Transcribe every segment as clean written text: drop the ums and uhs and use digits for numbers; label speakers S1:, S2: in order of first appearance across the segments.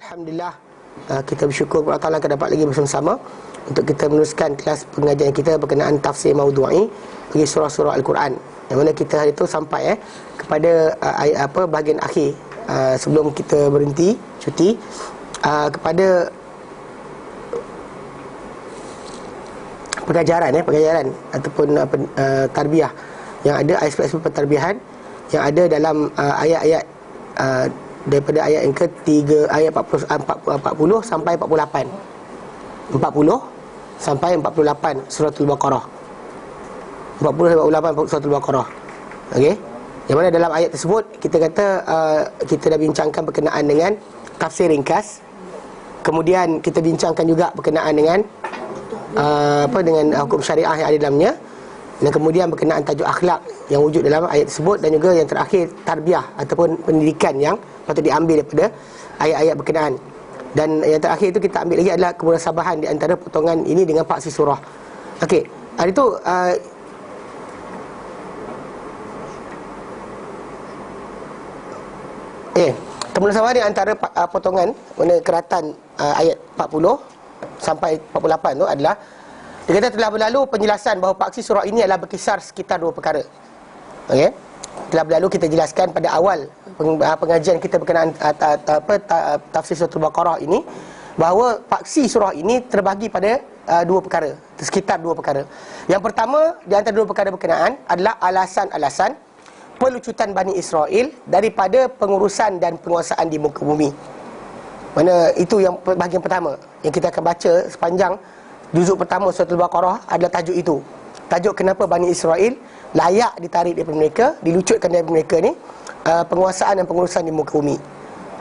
S1: Alhamdulillah, kita bersyukur kepada Allah Ta'ala akan dapat lagi bersama-sama untuk kita meneruskan kelas pengajian kita berkenaan tafsir maudhu'i bagi surah-surah Al-Quran. Yang mana kita hari itu sampai kepada bahagian akhir sebelum kita berhenti cuti, kepada pengajaran ataupun tarbiyah yang ada, aspek-aspek pentarbiyahan yang ada dalam ayat-ayat daripada ayat yang ketiga, ayat 40 sampai 48. 40 sampai 48 suratul Baqarah. 40 sampai 48 suratul Baqarah. Okey. Yang mana dalam ayat tersebut kita kata kita dah bincangkan berkenaan dengan tafsir ringkas. Kemudian kita bincangkan juga berkenaan dengan dengan hukum syariah yang ada dalamnya. Dan kemudian berkenaan tajuk akhlak yang wujud dalam ayat tersebut. Dan juga yang terakhir tarbiyah ataupun pendidikan yang patut diambil daripada ayat-ayat berkenaan. Dan yang terakhir itu kita ambil lagi adalah kemunasabahan di antara potongan ini dengan paksi surah. Okey, hari itu kemunasabahan di antara potongan mana keratan ayat 40 sampai 48 tu adalah, dia kata telah berlalu penjelasan bahawa paksi surah ini adalah berkisar sekitar dua perkara. Okey, telah berlalu kita jelaskan pada awal pengajian kita berkenaan tafsir surah Al-Baqarah ini, bahawa paksi surah ini terbahagi pada dua perkara, sekitar dua perkara. Yang pertama di antara dua perkara berkenaan adalah alasan-alasan pelucutan Bani Israel daripada pengurusan dan penguasaan di muka bumi. Mana itu yang bahagian pertama yang kita akan baca sepanjang juzuk pertama surah Al-Baqarah adalah tajuk itu. Tajuk kenapa Bani Israel layak ditarik daripada mereka, dilucutkan daripada mereka ni, penguasaan dan pengurusan di muka bumi.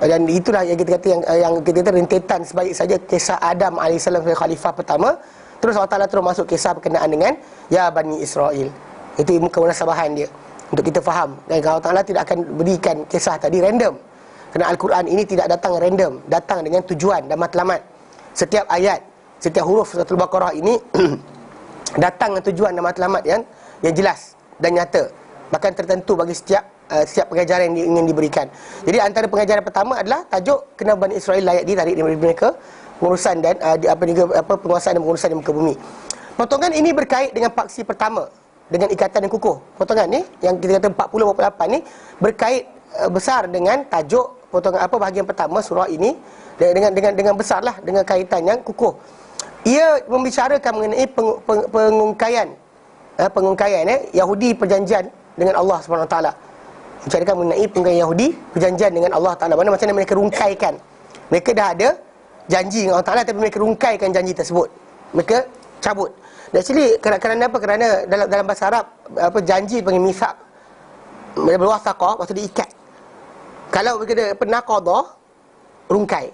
S1: Dan itulah yang kita kata yang kita kata rentetan sebaik saja kisah Adam AS sebagai khalifah pertama. Terus Allah Ta'ala terus masuk kisah berkenaan dengan ya Bani Israel. Itu kemunasabahan dia untuk kita faham. Dan Allah Ta'ala tidak akan berikan kisah tadi random, kerana Al-Quran ini tidak datang random, datang dengan tujuan dan matlamat. Setiap ayat, setiap huruf surah Al-Baqarah ini datang dengan tujuan dan matlamat yang jelas dan nyata, bahkan tertentu bagi setiap pengajaran yang ingin diberikan. Jadi antara pengajaran pertama adalah tajuk kenapa Bani Israel layak ditarik dari mereka, pengurusan dan penguasaan dan pengurusan di muka bumi. Potongan ini berkait dengan paksi pertama dengan ikatan yang kukuh. Potongan ni yang kita kata 40-48 ni berkait besar dengan tajuk potongan bahagian pertama surah ini, dengan besarlah, dengan kaitan yang kukuh. Ia membicarakan mengenai pengungkaian Yahudi perjanjian dengan Allah SWT. Bicarakan mengenai pengungkaian Yahudi perjanjian dengan Allah Ta'ala. Mana macam mana mereka rungkaikan. Mereka dah ada janji dengan Allah Ta'ala, tapi mereka rungkaikan janji tersebut, mereka cabut. Dan actually kerana apa? Kerana dalam bahasa Arab janji panggil mithaq, berwasaqah, maksud dia ikat. Kalau kita naqadah, rungkai.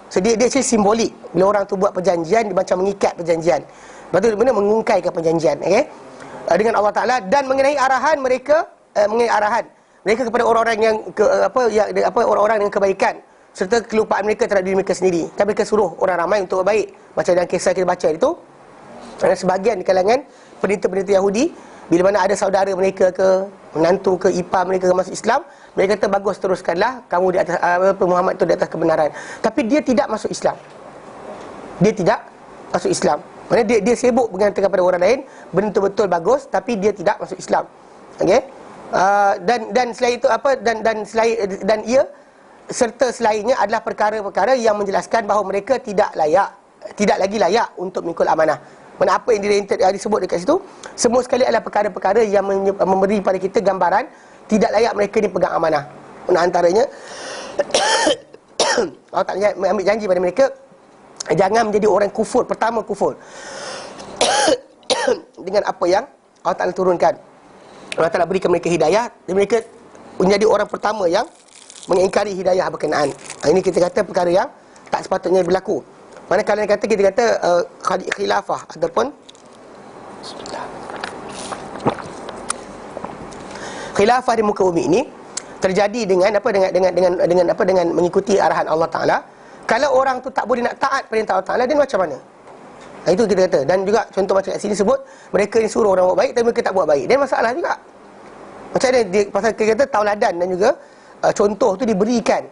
S1: So dia actually simbolik. Bila orang tu buat perjanjian, dia macam mengikat perjanjian. Lepas tu benar mengungkaikan perjanjian, okey, dengan Allah Ta'ala. Dan mengenai arahan mereka, kepada orang-orang yang orang-orang dengan kebaikan serta kelupaan mereka terhadap diri mereka sendiri. Kan mereka suruh orang ramai untuk berbaik. Macam dalam kisah kita baca itu, ada sebahagian di kalangan penderita-penderita Yahudi, bila mana ada saudara mereka ke menantu ke ipar mereka ke masuk Islam, mereka kata bagus, teruskanlah kamu di atas Muhammad itu di atas kebenaran. Tapi dia tidak masuk Islam. Dia tidak masuk Islam. Maksudnya dia sibuk mengatakan kepada orang lain betul-betul bagus, tapi dia tidak masuk Islam. Okey? Dan selain itu dan ia serta selainnya adalah perkara-perkara yang menjelaskan bahawa mereka tidak lagi layak untuk mengikut amanah. Mana apa yang disebut dekat situ semua sekali adalah perkara-perkara yang memberi pada kita gambaran tidak layak mereka ni pegang amanah. Mana antaranya Allah Ta'ala ambil janji pada mereka, jangan menjadi orang kufur, pertama kufur dengan apa yang Allah Ta'ala turunkan. Allah Ta'ala berikan mereka hidayah, dan mereka menjadi orang pertama yang mengingkari hidayah berkenaan. Ini kita kata perkara yang tak sepatutnya berlaku. Mana kalau kita kata khilafah ataupun khilafah di muka bumi ini terjadi dengan dengan mengikuti arahan Allah Ta'ala. Kalau orang tu tak boleh nak taat perintah Allah Ta'ala, dia macam mana? Itu kita kata. Dan juga contoh macam kat sini sebut, mereka ni suruh orang buat baik tapi mereka tak buat baik. Dan masalah juga. Macam mana dia, pasal kita kata tauladan dan juga contoh tu diberikan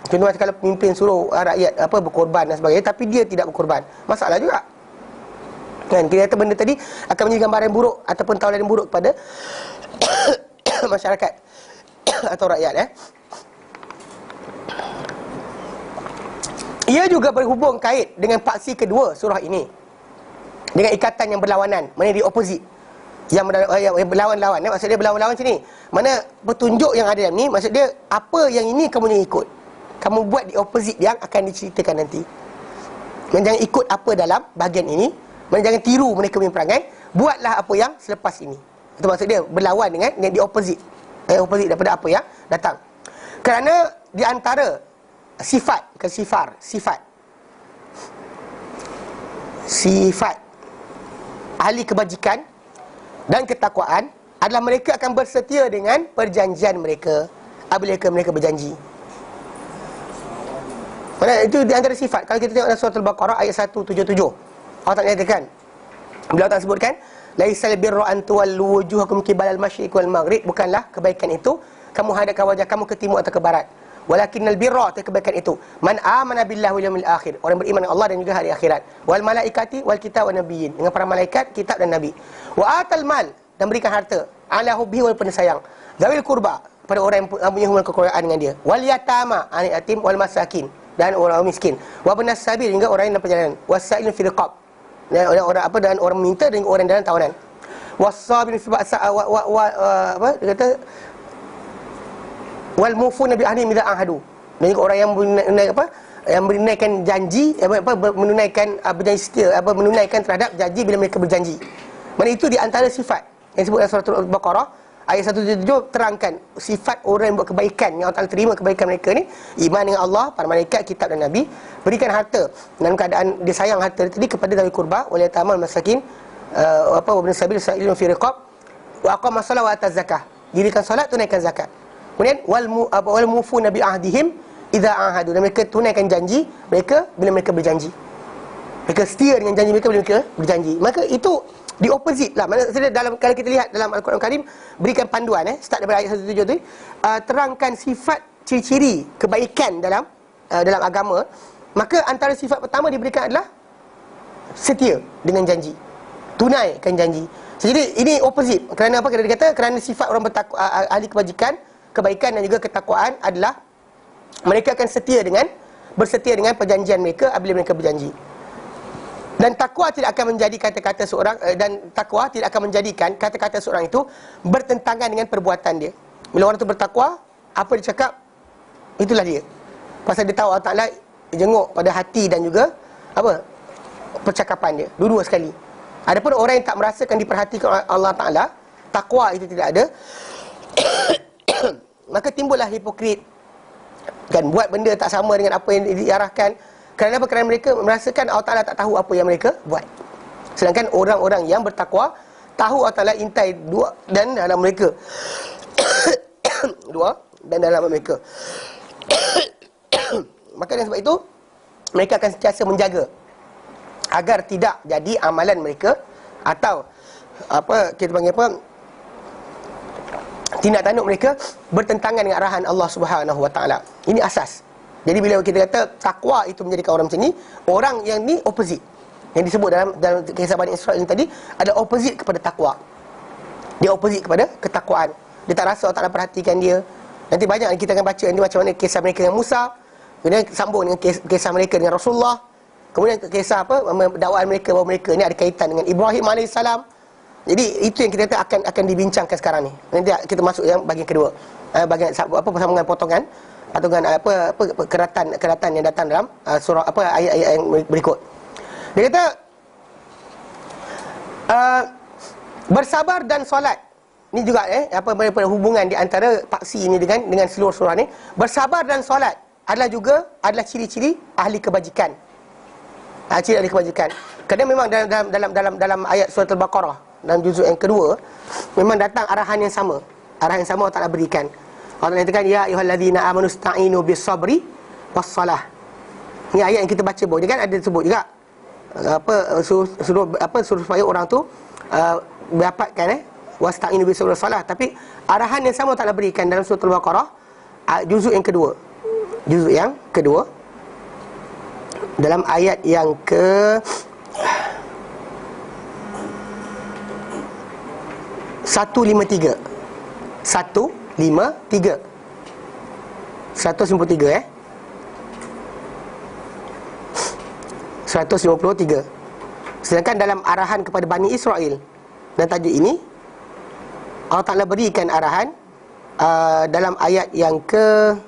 S1: Contoh macam kalau pemimpin suruh rakyat berkorban dan sebagainya, tapi dia tidak berkorban, masalah juga. Kan, kita kata benda tadi akan menjadi gambaran buruk ataupun tauladan buruk kepada masyarakat atau rakyat. Ia juga berhubung kait dengan paksi kedua surah ini, dengan ikatan yang berlawanan, mana di opposite, yang berlawan-lawan. Maksud dia berlawan-lawan macam ni, mana petunjuk yang ada dalam ni, maksud dia apa yang ini kamu jangan ikut, kamu buat di opposite yang akan diceritakan nanti. Jangan ikut apa dalam bahagian ini, jangan tiru mereka punya perangai, buatlah apa yang selepas ini. Itu maksud dia berlawan dengan di opposite, opposite daripada apa yang datang. Kerana di antara sifat ahli kebajikan dan ketakwaan adalah mereka akan bersetia dengan perjanjian mereka apabila mereka berjanji. Mana itu di antara sifat. Kalau kita tengok dalam surah Al-Baqarah ayat 177, Allah Ta'ala nyatakan, bila Allah Ta'ala sebutkan, laisal birra an tuwallu wujuhakum qibalal masyriq wal maghrib, bukanlah kebaikan itu kamu hadapkan wajah kamu ke timur atau ke barat. Walakinnal birra, kebaikan itu man amana billahi wal yawmil akhir, orang beriman dengan Allah dan juga hari akhirat, wal malaikati wal kitab wan nabiyyin, dengan para malaikat, kitab dan nabi, wa atal mal, dan berikan harta, ala hubbihi, walaupun sayang, zawil kurba, pada orang yang punya hubungan kekeluargaan dengan dia, wal yatama, anak yatim, wal masakin, dan orang miskin, wa benas sabil, hingga orang yang dalam perjalanan, wasailun fil riqab, dan orang dan orang minta, dan orang dalam tawanan, wasabirin fi ba'sa dia kata wal mufuna bi ahdihim idza ahadu, dan juga orang yang menunaikan janji, menunaikan berjanji setia, menunaikan terhadap janji bila mereka berjanji. Mana itu di antara sifat yang disebut dalam surah Al-Baqarah ayat 177, terangkan sifat orang yang buat kebaikan, yang Allah terima kebaikan mereka ni, iman dengan Allah, para malaikat, kitab dan nabi, berikan harta dalam keadaan dia sayang harta tadi kepada dzawil qurba, wal yatama, masakin, wa ibn sabil, sa'ilun fi riqab, wa aqama shalah wa ata zakah, dirikan solat, tunaikan zakat. Kemudian wal mufuna bi ahdihim idza ahadu, dan mereka tunaikan janji mereka bila mereka berjanji. Mereka setia dengan janji mereka bila mereka berjanji. Maka itu di opposite lah. Maksudnya dalam, kalau kita lihat dalam Al-Quran Karim, berikan panduan start daripada ayat 177 tu, terangkan sifat ciri-ciri kebaikan dalam agama. Maka antara sifat pertama diberikan adalah setia dengan janji, tunaikan janji. Jadi ini opposite. Kerana apa? Kerana dia kata kerana sifat orang ahli kebajikan, kebaikan dan juga ketakwaan adalah mereka akan bersetia dengan perjanjian mereka apabila mereka berjanji. Dan takwa tidak akan menjadi kata-kata seorang, dan takwa tidak akan menjadikan kata-kata seorang itu bertentangan dengan perbuatan dia. Bila orang itu bertakwa, apa dia cakap, itulah dia. Pasal dia tahu Allah Ta'ala jenguk pada hati dan juga percakapan dia, dua-dua sekali. Adapun orang yang tak merasakan diperhatikan oleh Allah Ta'ala, takwa itu tidak ada, maka timbullah hipokrit, kan, buat benda tak sama dengan apa yang diarahkan. Kerana apa? Kerana mereka merasakan Allah Ta'ala tak tahu apa yang mereka buat. Sedangkan orang-orang yang bertakwa tahu Allah Ta'ala intai dua dan dalam mereka maka dengan sebab itu mereka akan sentiasa menjaga agar tidak jadi amalan mereka atau kita panggil tindak tanduk mereka bertentangan dengan arahan Allah Subhanahu Wa Taala. Ini asas. Jadi bila kita kata takwa itu menjadikan orang macam ni, orang yang ni opposite. Yang disebut dalam kisah Bani Israil ini tadi ada opposite kepada takwa. Dia opposite kepada ketakwaan. Dia tak rasa Allah Taala perhatikan dia. Nanti banyak kita akan baca nanti macam mana kisah mereka dengan Musa, kemudian sambung dengan kisah mereka dengan Rasulullah. Kemudian kisah dakwaan mereka bahawa mereka ni ada kaitan dengan Ibrahim AS. Jadi itu yang kita kata akan dibincangkan sekarang ni. Nanti kita masuk yang bahagian kedua. Bahagian persambungan potongan keratan yang datang dalam surah ayat-ayat yang berikut. Dia kata bersabar dan solat. Ini juga hubungan di antara paksi ini dengan seluruh surah ni. Bersabar dan solat adalah ciri-ciri ahli kebajikan. Ciri ahli kebajikan. Kerana memang dalam ayat surah Al-Baqarah dalam juzuk yang kedua memang datang arahan yang sama. Arahan yang sama Allah Ta'ala berikan. Allah Ta'ala katakan ya ayyuhallazina amanu sta'inu bis-sabri was-salah. Ini ayat yang kita baca baru dia kan ada sebut juga suruh supaya orang tu mendapatkan wasta'inu bis-sabri was-salah. Tapi arahan yang sama Allah Ta'ala berikan dalam surah Al-Baqarah juzuk yang kedua juzuk yang kedua, dalam ayat yang ke 153. 153. 153 153. Sedangkan dalam arahan kepada Bani Israel dan tajuk ini, Allah Ta'ala berikan arahan dalam ayat yang ke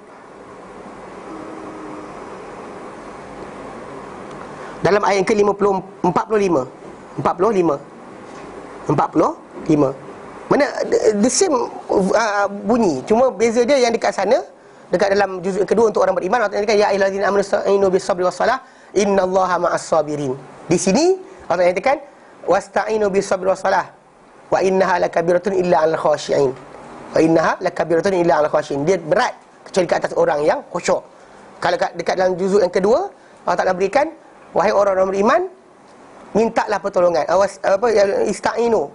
S1: dalam ayat yang ke 45. Mana the same bunyi, cuma beza dia yang dekat sana, dekat dalam juzuk yang kedua untuk orang beriman, Allah Ta'ala kata ya ayyuhallazina amanu ista'inu bis-sabri was-salah innallaha ma'as-sabirin. Di sini Allah Ta'ala katakan wasta'inu bis-sabri was-salah wa innaha lakabiratun illa 'alal khashi'in. Wa innaha lakabiratun illa 'alal khashi'in. Dia berat kecuali ke atas orang yang khusyuk. Kalau dekat dalam juzuk yang kedua, Allah Ta'ala berikan, wahai orang-orang beriman, mintalah pertolongan. Ista'inu,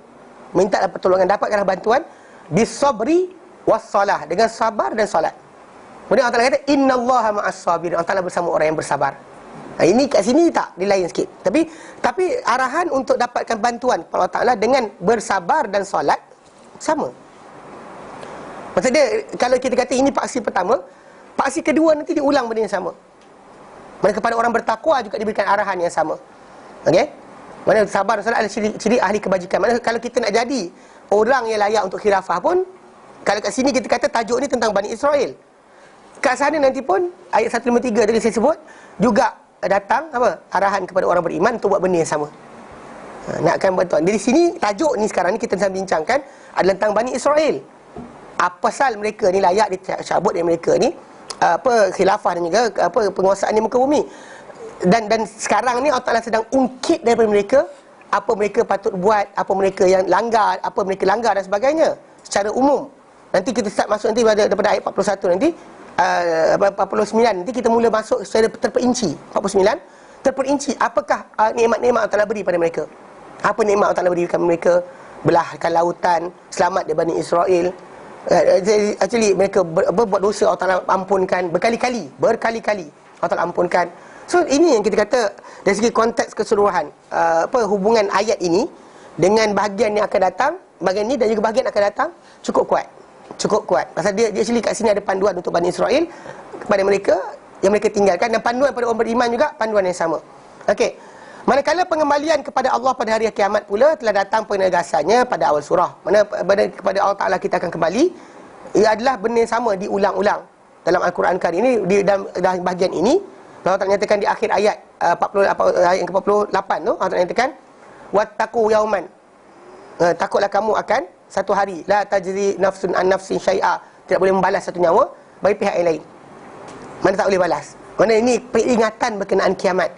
S1: mintalah pertolongan, dapatkanlah bantuan bis-sabri was-salah, dengan sabar dan solat. Kemudian Allah Ta'ala kata innallaha ma'as-sabirin. Allah Ta'ala bersama orang yang bersabar. Ini kat sini tak, dia lain sikit. Tapi arahan untuk dapatkan bantuan Allah Ta'ala dengan bersabar dan solat sama. Maksud dia, kalau kita kata ini paksi pertama, paksi kedua nanti diulang benda yang sama. Mana kepada orang bertakwa juga diberikan arahan yang sama. Okey? Mana sabar dan solat adalah ciri ahli kebajikan. Mana kalau kita nak jadi orang yang layak untuk khilafah pun, kalau kat sini kita kata tajuk ni tentang Bani Israel, kat sana nanti pun ayat 153 tadi saya sebut juga datang apa? Arahan kepada orang beriman untuk buat benda yang sama. Nakkan bantuan. Dari sini tajuk ni sekarang ni kita sedang bincangkan adalah tentang Bani Israel. Apa pasal mereka ni layak dicabut dari mereka ni khilafah dan juga penguasaan di muka bumi. Dan sekarang ni Allah Ta'ala sedang ungkit daripada mereka apa mereka patut buat, apa mereka yang langgar, apa mereka langgar dan sebagainya secara umum. Nanti kita start masuk nanti daripada ayat 41 nanti 49 nanti kita mula masuk secara terperinci. 49 terperinci apakah nikmat-nikmat Allah Ta'ala beri pada mereka. Apa nikmat Allah Ta'ala beri kepada mereka? Belahkan lautan, selamat dari Bani Israel. Actually mereka buat dosa, Allah Ta'ala ampunkan berkali-kali Allah Ta'ala ampunkan. So ini yang kita kata dari segi konteks keseluruhan hubungan ayat ini dengan bahagian yang akan datang, bahagian ini dan juga bahagian akan datang cukup kuat. Pasal dia actually kat sini ada panduan untuk Bani Israel kepada mereka yang mereka tinggalkan, dan panduan pada orang beriman juga panduan yang sama. Okey. Manakala pengembalian kepada Allah pada hari kiamat pula telah datang penegasannya pada awal surah. Mana kepada Allah Ta'ala kita akan kembali, ia adalah benda yang sama diulang-ulang dalam Al-Quran Karim ini. Di dalam bahagian ini Allah Ta'ala nyatakan di akhir ayat 40 ayat ke-48 tu, Allah Ta'ala nyatakan wattaqu yauman, takutlah kamu akan satu hari, la tajzi nafsun an nafsin syai'a, tidak boleh membalas satu nyawa bagi pihak yang lain. Mana tak boleh balas. Mana ini peringatan berkenaan kiamat.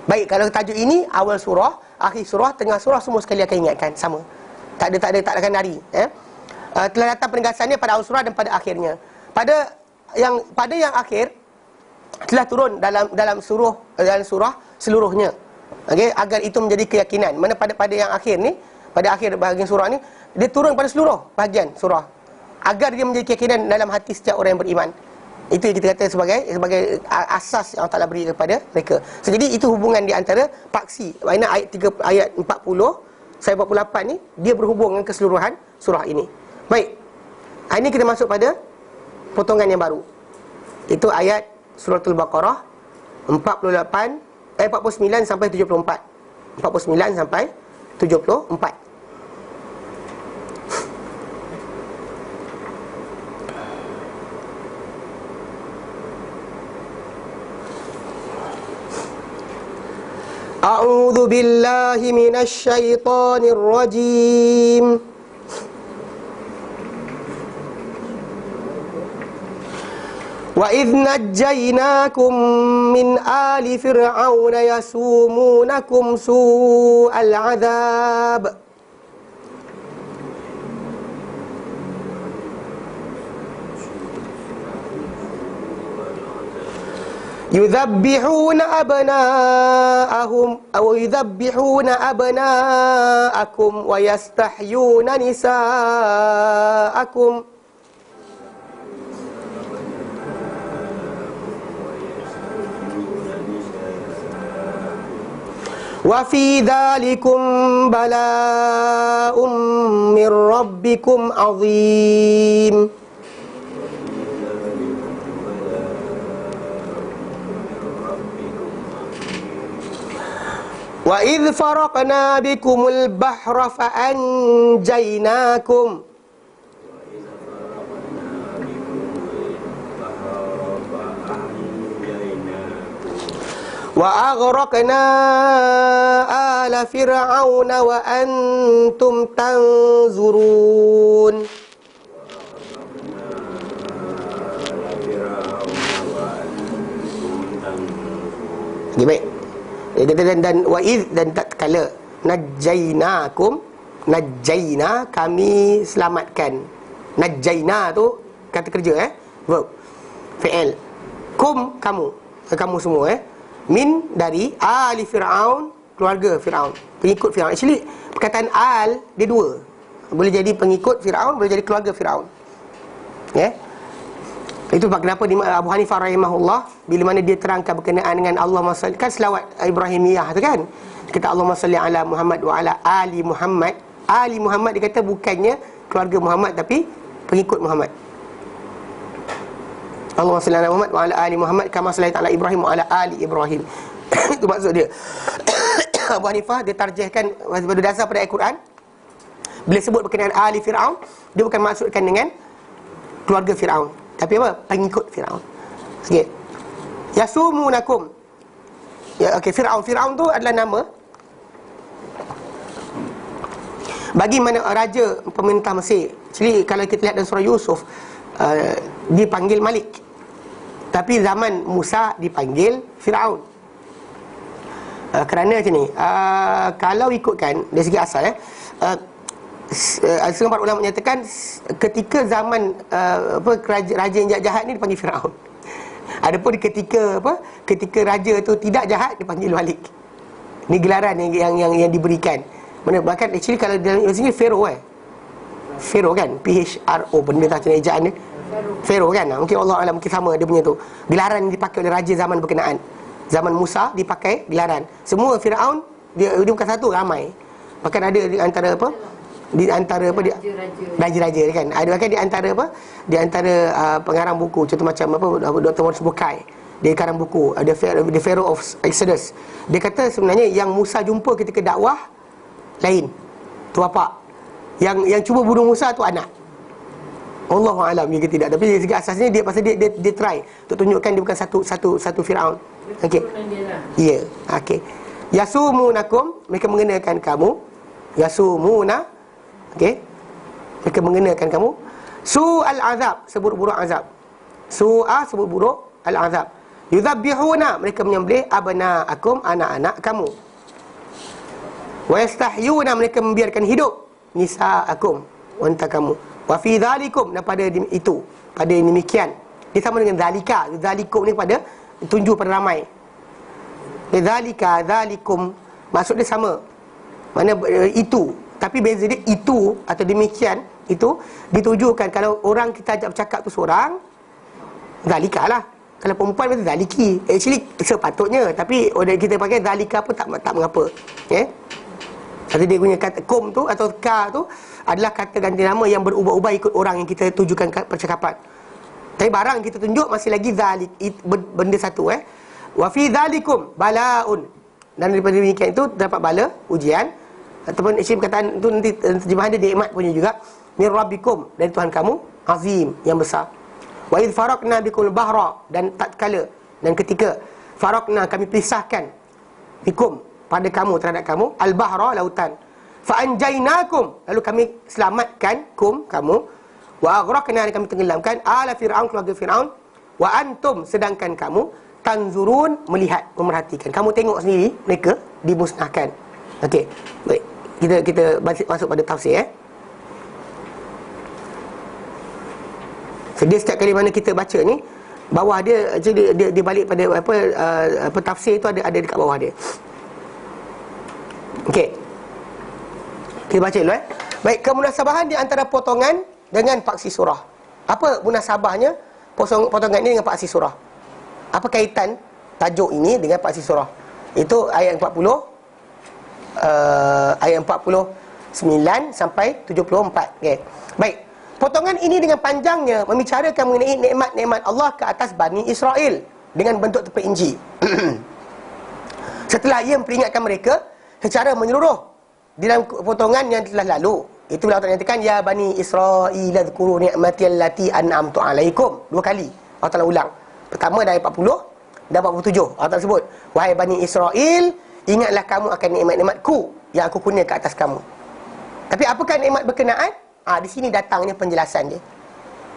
S1: Baik, kalau tajuk ini awal surah, akhir surah, tengah surah, semua sekali akan ingatkan sama. Tak akan lari. Telah datang penegasannya pada awal surah dan pada akhirnya. Pada yang akhir telah turun dalam surah seluruhnya. Okey, agar itu menjadi keyakinan. Mana pada yang akhir ni, pada akhir bahagian surah ni, dia turun pada seluruh bahagian surah agar dia menjadi keyakinan dalam hati setiap orang yang beriman. Itu yang kita kata sebagai asas yang Allah Ta'ala beri kepada mereka. So, jadi itu hubungan di antara paksi. Maksudnya ayat 40 sampai 48 ni dia berhubung dengan keseluruhan surah ini. Baik. Hari ini kita masuk pada potongan yang baru. Itu ayat Suratul Baqarah 49 sampai 74. 49 sampai 74. A'udzu billahi minasy syaithanir rajim. Wa idh najjaynakum min ali fir'auna yasumunakum su'al 'adzab yuzabbihuna abna'akum wa yastahyuna nisa'akum Wa fi dzalikum bala'um mir rabbikum azim. Wa idh faraqna bikumul bahra fa anjaynakum. Wa aghraqna ala fir'auna wa antum tanzurun. Okay, baik. Dan wa'idh, dan tak kala najjainakum, najjaina, kami selamatkan. Najjaina tu kata kerja, verb, fi'il. Kum, kamu, kamu semua, min, dari, ali Fir'aun, keluarga Fir'aun, pengikut Fir'aun. Actually perkataan al dia dua, boleh jadi pengikut Fir'aun, boleh jadi keluarga Fir'aun. Itu sebab kenapa Abu Hanifah rahimahullah, bila mana dia terangkan berkenaan dengan Allahumma salli, kan selawat Ibrahimiyah tu kan, dia kata Allahumma salli ala Muhammad wa ala ali Muhammad. Ali Muhammad dia kata bukannya keluarga Muhammad, tapi pengikut Muhammad. Allahumma salli ala Muhammad wa ala ali Muhammad kama sallaita ala Ibrahim wa ala ali Ibrahim. Itu maksud dia. Abu Hanifah dia tarjihkan pada dasar pada ayat Quran, bila sebut berkenaan ali Fir'aun, dia bukan maksudkan dengan keluarga Fir'aun, tapi apa? Pengikut Fir'aun. Sikit. Yasumunakum. Ya, okey, Fir'aun. Fir'aun tu adalah nama bagi mana raja pemerintah Mesir. Jadi kalau kita lihat dalam surah Yusuf, dipanggil Malik. Tapi zaman Musa dipanggil Fir'aun. Kerana macam ni, kalau ikutkan dari segi asal, setengah para ulama menyatakan ketika zaman raja yang jahat ni dipanggil Firaun. Adapun ketika raja tu tidak jahat dipanggil Malik. Ni gelaran yang diberikan. Mana bahkan actually kalau dalam sini Pharaoh Pharaoh kan, PHRO, benda tak macam ejaan ni. Pharaoh kan. Mungkin Allah Alam mungkin sama dia punya tu. Gelaran yang dipakai oleh raja zaman berkenaan. Zaman Musa dipakai gelaran. Semua Firaun dia bukan satu, ramai. Bahkan ada di antara di antara raja-raja kan, ada bahkan di antara pengarang buku, contoh macam Dr. Morris Bukai, dia karang buku The Pharaoh of Exodus. Dia kata sebenarnya yang Musa jumpa ketika dakwah lain, tu bapak. Yang cuba bunuh Musa tu anak. Allahu a'lam ya ke tidak, tapi dari segi asasnya dia pasal dia try untuk tunjukkan dia bukan satu Firaun. Okey. Ya, okey. Yasumunakum, mereka mengenakan kamu. Yasumuna, okey, mereka mengenakan kamu su'al azab, seburuk-buruk azab. Su'a, seburuk-buruk al-azab. Yudhabbihuna, mereka menyembelih abna'akum, anak-anak kamu. Wa yastahyuna, mereka membiarkan hidup nisa'akum, wanita kamu. Wa fi dhalikum, dan pada itu, pada demikian, dia sama dengan zalika. Zalikum ni pada tunjuk pada ramai. Zalika, zalikum, maksud dia sama. Mana itu, tapi beza dia itu atau demikian, itu ditujukan kalau orang kita ajak bercakap tu seorang, zalika lah. Kalau perempuan berarti zaliki. Actually sepatutnya, tapi orang kita pakai zalika pun tak mengapa. Kata dia punya kata kum tu atau ka tu adalah kata ganti nama yang berubah-ubah ikut orang yang kita tujukan percakapan. Tapi barang yang kita tunjuk masih lagi zalik, benda satu. Wa fi zalikum bala'un, dan daripada demikian itu dapat bala, ujian. Ataupun actually perkataan itu nanti terjemahan dia nikmat punya juga. Mir rabbikum, dari Tuhan kamu, azim, yang besar. Wa idh faraqna bikumul bahra, dan tatkala dan ketika faraqna, kami pisahkan, bikum, pada kamu, terhadap kamu, al-bahra, lautan. Fa anjaynakum, lalu kami selamatkan kamu. Wa aghraqna, kami tenggelamkan ala Fir'aun, keluarga Fir'aun. Wa antum, sedangkan kamu tanzurun, melihat, memerhatikan. Kamu tengok sendiri mereka dimusnahkan. Okey, baik. Kita masuk pada tafsir. So, dia setiap kali mana kita baca ni, bawah dia dia balik pada apa tafsir itu ada dekat bawah dia. Okey. Kita baca dulu. Baik, kemunasabahan di antara potongan dengan paksi surah. Apa munasabahnya potongan ini dengan paksi surah? Apa kaitan tajuk ini dengan paksi surah? Itu ayat 40 ayat 49 sampai 74. Okey. Baik. Potongan ini dengan panjangnya membicarakan mengenai nikmat-nikmat Allah ke atas Bani Israel dengan bentuk terperinci. Setelah ia memperingatkan mereka secara menyeluruh di dalam potongan yang telah lalu. Itu Allah Ta'ala nyatakan, ya Bani Israel adhkuru ni'mati allati an'amtu alaikum. 2 kali Allah Ta'ala ulang. Pertama dari 40 dan 47. Allah Ta'ala sebut, wahai Bani Israel, ingatlah kamu akan nikmat-nikmatku yang aku kurnia ke atas kamu. Tapi apakah nikmat berkenaan? Di sini datangnya penjelasan dia,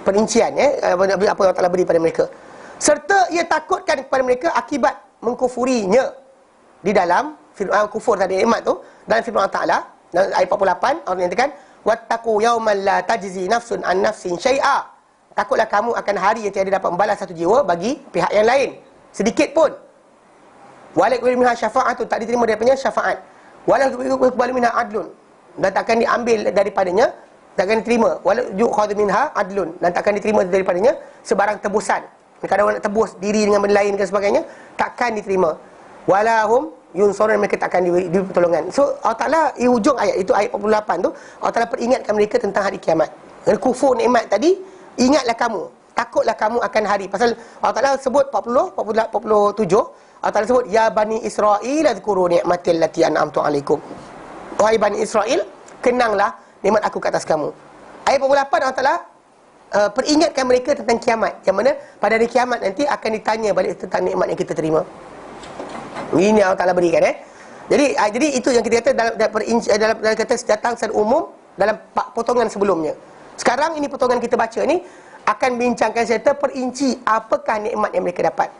S1: perincian apa Allah Ta'ala beri pada mereka. Serta ia takutkan kepada mereka akibat mengkufurinya di dalam kufur tadi nikmat tu. Dalam firman Allah Ta'ala dalam ayat 48 Allah nyatakan, wattaqu yawman la tajzi nafsun an nafsin syai'a. Takutlah kamu akan hari yang tiada dapat membalas satu jiwa bagi pihak yang lain sedikit pun. Wala yuqbalu minha syafa'atun, tak diterima daripadanya syafaat. Wala yuqbalu minha adlun, dan takkan diambil daripadanya, takkan diterima. Wala yuqadu minha adlun, dan takkan diterima daripadanya sebarang tebusan. Kadang orang nak tebus diri dengan benda lain dan sebagainya, takkan diterima. Walahum yunsurun, mereka takkan diberi pertolongan. So Allah Ta'ala di hujung ayat itu, ayat 48 tu, Allah Ta'ala peringatkan mereka tentang hari kiamat. Kufur nikmat tadi, ingatlah kamu, takutlah kamu akan hari. Pasal Allah Ta'ala sebut 40, 47, Allah Ta'ala sebut, ya Bani Israel adhkuru ni'mati allati an'amtu alaikum. Wahai Bani Israel, kenanglah nikmat aku ke atas kamu. Ayat 48 Allah Ta'ala peringatkan mereka tentang kiamat, yang mana pada hari kiamat nanti akan ditanya balik tentang nikmat yang kita terima. Ini Allah Ta'ala berikan. Jadi itu yang kita kata dalam kata datang secara umum dalam potongan sebelumnya. Sekarang ini potongan kita baca ni akan bincangkan serta perinci apakah nikmat yang mereka dapat.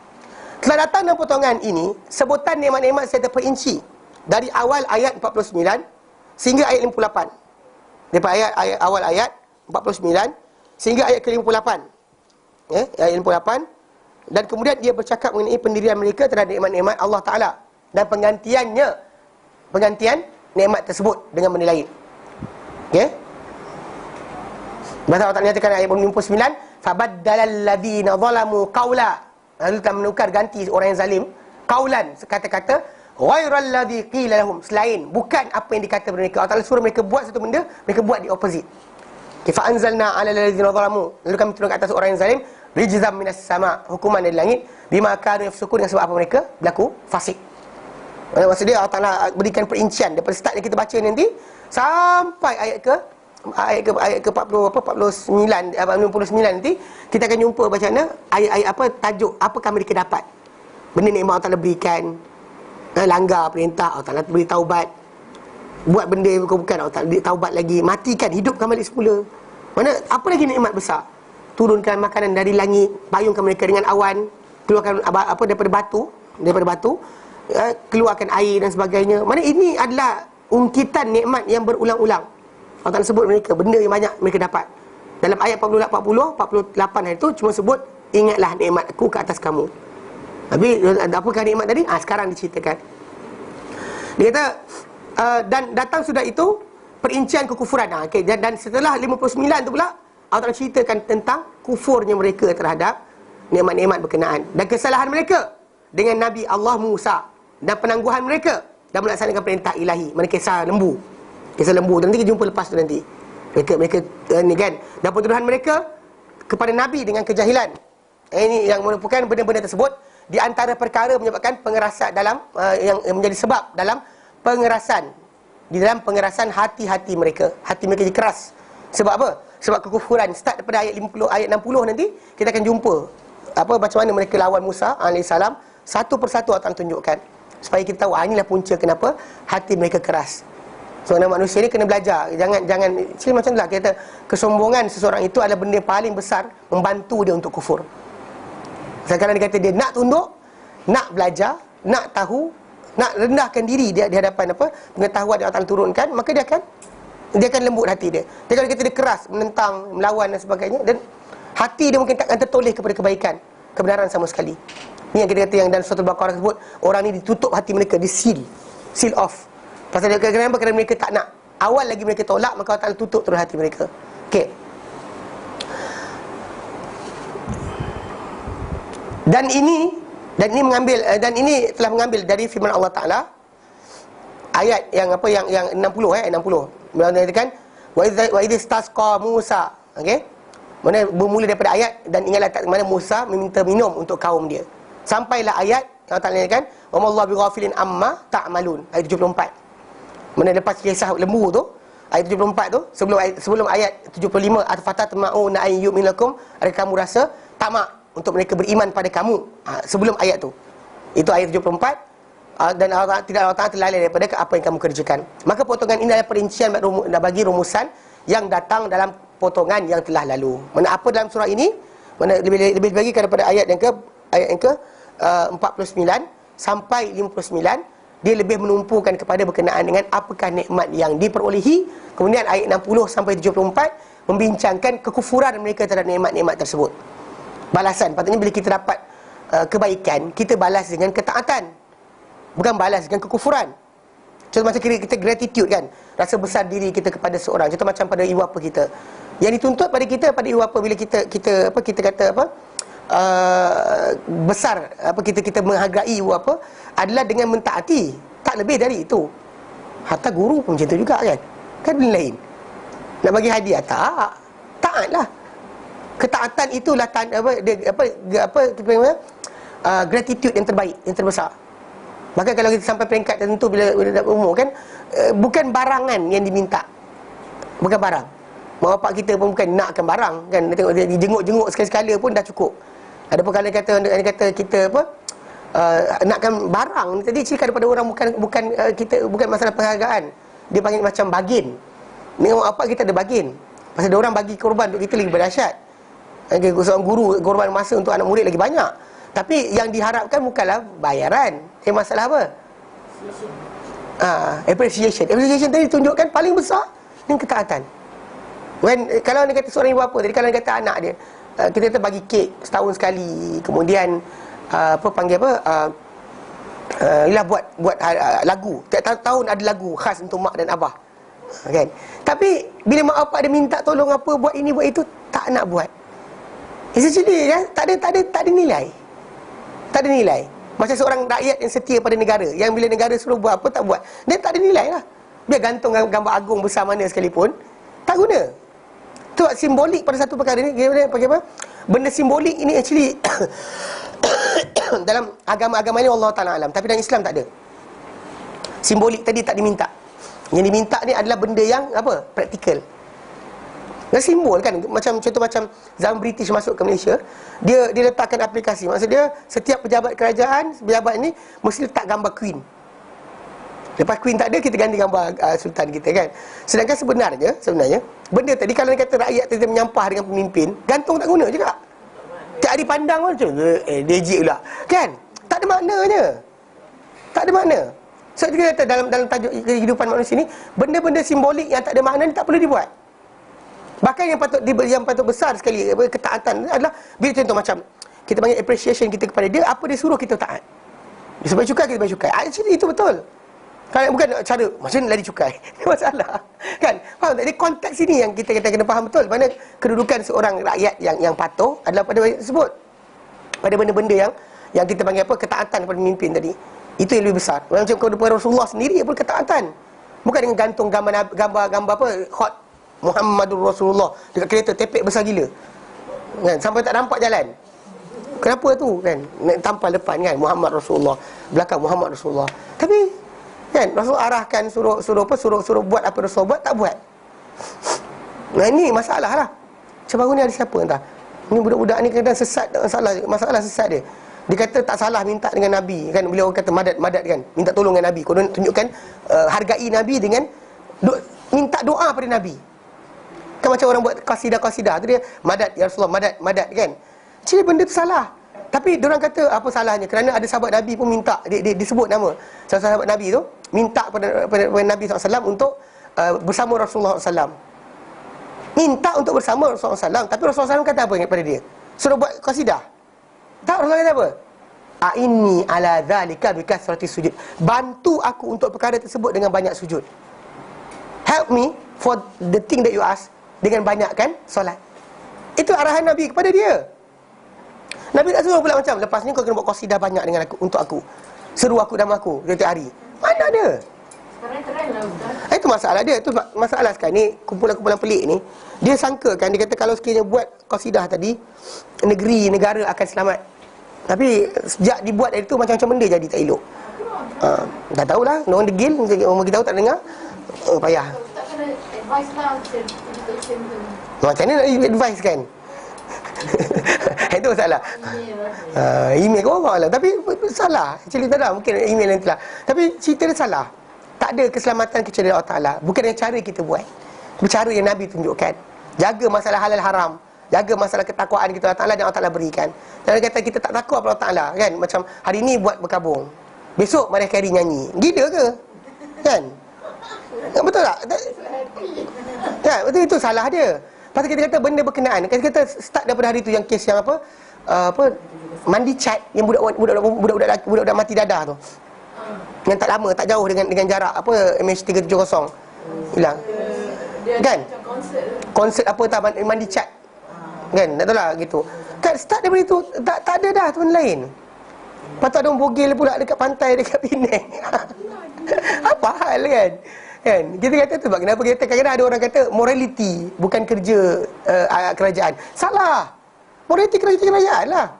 S1: Telah datang dalam potongan ini sebutan nikmat-nikmat serta perinci dari awal ayat 49 sehingga ayat 58. Daripada ayat awal ayat 49 sehingga ayat ke-58. Ayat 58. Dan kemudian dia bercakap mengenai pendirian mereka terhadap nikmat-nikmat Allah Ta'ala dan penggantian nikmat tersebut dengan benda lain. Okey. Bahasa Allah Ta'ala nyatakan ayat 59, fabaddalal ladzina zalamu qaula, lalu telah menukar ganti orang yang zalim qaulan, kata-kata ghairal ladzi qila lahum, selain bukan apa yang dikata kepada mereka. Allah Ta'ala suruh mereka buat satu benda, mereka buat di opposite. Fa anzalna 'alal ladzina zalamu, lalu kami turunkan atas orang yang zalim rijzam minas sama, hukuman dari langit, bima kanu yafsukun, dengan sebab apa mereka berlaku fasik. Maksud dia Allah Ta'ala berikan perincian daripada start yang kita baca nanti sampai ayat ke 49 nanti kita akan jumpa bacaan ayat-ayat apa, tajuk apakah mereka dapat, benda nikmat Allah Ta'ala berikan, langgar perintah Allah Ta'ala beri taubat, buat benda yang bukan Allah Ta'ala taubat lagi, matikan, hidupkan balik semula. Mana apa lagi nikmat besar? Turunkan makanan dari langit, payungkan mereka dengan awan, keluarkan apa daripada batu, keluarkan air dan sebagainya. Mana ini adalah ungkitan nikmat yang berulang-ulang. Allah Ta'ala sebut mereka benda yang banyak mereka dapat. Dalam ayat 48 itu cuma sebut ingatlah nikmat aku ke atas kamu. Tapi apakah nikmat tadi? Sekarang diceritakan. Dia kata dan datang sudah itu perincian kekufuran. Okay. Dan setelah 59 tu pula Allah Ta'ala ceritakan tentang kufurnya mereka terhadap nikmat-nikmat berkenaan dan kesalahan mereka dengan Nabi Allah Musa dan penangguhan mereka dan melaksanakan perintah ilahi. Mereka kisah lembu. Nanti kita jumpa lepas tu nanti. Mereka ni kan, dan pertuduhan mereka kepada Nabi dengan kejahilan. Ini yang merupakan benda-benda tersebut di antara perkara menyebabkan pengerasan dalam yang menjadi sebab dalam pengerasan hati-hati mereka. Hati mereka jadi keras. Sebab apa? Sebab kekufuran. Start daripada ayat 60 nanti kita akan jumpa macam mana mereka lawan Musa alaihissalam. Satu persatu akan tunjukkan supaya kita tahu inilah punca kenapa hati mereka keras. Seorang manusia ni kena belajar. Jangan macam itulah kita, kesombongan seseorang itu adalah benda paling besar membantu dia untuk kufur. Sekarang dia kata dia nak tunduk, nak belajar, nak tahu, nak rendahkan diri dia di hadapan pengetahuan yang Allah turunkan, maka dia akan lembut hati dia. Tapi kalau dia keras, menentang, melawan dan sebagainya, dan hati dia mungkin takkan tertoleh kepada kebaikan, kebenaran sama sekali. Ini yang kita kata yang dalam surah Al-Baqarah sebut, orang ni ditutup hati mereka, seal off. Pasal dia kenapa? Kerana mereka tak nak. Awal lagi mereka tolak, maka Allah Ta'ala tutup terus hati mereka. Okey. Dan ini telah mengambil dari firman Allah Ta'ala ayat yang apa yang 60 ayat 60. Beliau mengatakan wa idh istasqa Musa. Okey. Mana bermula daripada ayat dan ingatlah tak mana Musa meminta minum untuk kaum dia. Sampailah ayat yang Allah Taala kan wa mallahu bighafilin amma ta'malun ayat 74. Mana lepas kisah lembu tu ayat 74 tu sebelum ayat 75 at-fatatma'una ay yu'minakum, adakah kamu rasa tamak untuk mereka beriman pada kamu, sebelum ayat tu. Itu ayat 74. Dan Allah Ta'ala terlalai daripada apa yang kamu kerjakan. Maka potongan ini adalah perincian bagi rumusan yang datang dalam potongan yang telah lalu. Mana apa dalam surah ini, mana lebih lagi daripada ayat yang ke 49 sampai 59, dia lebih menumpukan kepada berkenaan dengan apakah nikmat yang diperolehi. Kemudian ayat 60 sampai 74 membincangkan kekufuran mereka terhadap nikmat-nikmat tersebut. Balasan, patutnya bila kita dapat kebaikan, kita balas dengan ketaatan, bukan balas dengan kekufuran. Contoh macam kita gratitude kan, rasa besar diri kita kepada seorang. Contoh macam pada ibu bapa kita. Yang dituntut pada kita, pada ibu bapa, bila kita kata apa, besar apa, kita menghargai ibu bapa adalah dengan mentaati, tak lebih dari itu. Hatta guru pun macam tu juga kan benda lain. Nak bagi hadiah taatlah. Ketaatan itulah gratitude yang terbaik, yang terbesar. Maka kalau kita sampai peringkat tertentu bila dapat umur kan, bukan barangan yang diminta. Bukan barang. Mak bapak kita pun bukan nakkan barang kan. Dia tengok dia jenguk-jenguk sekali-sekala pun dah cukup. Ada pun kalau kata kita apa, nakkan barang tadi cerita daripada orang, bukan masalah penghargaan. Dia panggil macam bagin. Dengan mak bapak kita ada bagin. Pasal ada orang bagi korban untuk kita lagi berdahsyat. Seorang guru korban masa untuk anak murid lagi banyak. Tapi yang diharapkan bukanlah bayaran. Masalah apa? Appreciation. Appreciation tadi tunjukkan paling besar dengan ketaatan. Kalau dia kata seorang ibu bapa tadi, kalau dia kata anak dia, kita kata bagi kek setahun sekali, kemudian buat lagu. Tiap tahun ada lagu khas untuk mak dan abah. Kan? Tapi bila mak bapak dia minta tolong apa, buat ini buat itu, tak nak buat. Essentially kan, tak ada nilai. Tak ada nilai. Macam seorang rakyat yang setia pada negara, yang bila negara suruh buat apa tak buat, dia tak ada nilai lah. Biar gantung gambar agung besar mana sekalipun, tak guna. Tu simbolik pada satu perkara ni. Bagaimana? Benda simbolik ini actually dalam agama-agama ni Allah Ta'ala alam, tapi dalam Islam tak ada. Simbolik tadi tak diminta. Yang diminta ni adalah benda yang apa? Praktikal. Dan simbol kan, contoh macam zaman British masuk ke Malaysia, dia letakkan aplikasi. Maksud dia setiap pejabat kerajaan, pejabat ni mesti letak gambar Queen. Lepas Queen tak ada, kita ganti gambar Sultan kita kan. Sedangkan sebenarnya benda tadi, kalau dia kata rakyat tadi menyampah dengan pemimpin, gantung tak guna juga. Tak ada pandang pun macam legit pula kan. Tak ada maknanya. Tak ada makna. So kita kata dalam tajuk kehidupan manusia ni, benda-benda simbolik yang tak ada makna ni tak perlu dibuat. Bahkan yang patut besar sekali ketaatan adalah bila contoh macam kita panggil appreciation kita kepada dia, apa dia suruh kita taat. Dia sebab cukai, kita bayar cukai. Actually itu betul. Kalau bukan cara macam mana lari cukai. Masalah. Kan? Faham tak? Jadi konteks ini yang kita kena faham betul. Mana kedudukan seorang rakyat yang patuh adalah pada benda tersebut. Pada benda-benda yang kita panggil apa, ketaatan kepada pemimpin tadi. Itu yang lebih besar. Macam kepada Rasulullah sendiri pun ketaatan. Bukan dengan gantung gambar apa hot Muhammadur Rasulullah dekat kereta tepek besar gila. Kan? Sampai tak nampak jalan. Kenapa tu kan? Tampal depan kan Muhammad Rasulullah, belakang Muhammad Rasulullah. Tapi kan Rasul arahkan suruh buat apa Rasul buat, tak buat. Nah ini masalah lah. Macam baru ni ada siapa entah. Ni budak-budak ni kadang sesat, masalah sesat dia. Dia kata tak salah minta dengan Nabi kan, bila orang kata madad kan, minta tolong dengan Nabi. Kau tunjukkan hargai Nabi dengan minta doa pada Nabi. Kan macam orang buat qasidah tu, dia madad ya Rasulullah, madad kan. Jadi benda tu salah. Tapi diorang kata apa salahnya, kerana ada sahabat Nabi pun minta, dia disebut nama sahabat Nabi tu, minta pada Nabi SAW untuk bersama Rasulullah SAW. Minta untuk bersama Rasulullah SAW. Tapi Rasulullah SAW kata apa kepada dia? Suruh buat qasidah. Tak, Rasulullah kata apa? A'inni ala dhalika bikathrati sujud. Bantu aku untuk perkara tersebut dengan banyak sujud. Help me for the thing that you ask, dengan banyakkan solat. Itu arahan Nabi kepada dia. Nabi tak suruh pula macam, lepas ni kau kena buat qasidah banyak dengan aku, untuk aku. Seru aku nama aku setiap hari. Mana ada? Itu masalah dia. Itu masalah sekarang ni, kumpulan-kumpulan pelik ni. Dia sangka kan, dia kata kalau sekiranya buat qasidah tadi, negara akan selamat. Tapi sejak dibuat dari tu, macam-macam benda jadi tak elok. Dah tahulah, orang degil, orang kita tahu tak dengar. Payah.
S2: Tak kena advice lah education tu.
S1: Macam mana nak advice kan? Itu masalah. Email kau orang lah. Tapi salah. Actually tak ada. Mungkin email yang telah. Tapi cerita dia salah. Tak ada keselamatan kecuali Allah Ta'ala. Bukan dengan cara kita buat. Cara yang Nabi tunjukkan. Jaga masalah halal haram. Jaga masalah ketakwaan kita Allah Ta'ala dan Allah Ta'ala berikan. Dan dia kata kita tak takut apa Allah Ta'ala kan. Macam hari ni buat berkabung, besok Mariah Carey nyanyi. Gila ke? Kan? Betul tak? Ya, betul, itu salah dia. Pasal kita kata benda berkenaan. Kita start daripada hari tu yang kes yang apa mandi cat yang budak-budak mati dadah tu. Yang tak lama, tak jauh dengan jarak apa MH370 hilang. Kan? Konsert apa tak mandi cat. Kan? Tak tahu lah gitu. Kan start daripada itu tak ada dah tuan lain. Lepas tu ada orang bogel pula dekat pantai dekat Penang. Apa hal kan? Kan? Kita kata tu sebab kenapa kita kadang-kadang ada orang kata morality bukan kerja kerajaan. Salah. Morality kerajaan lah.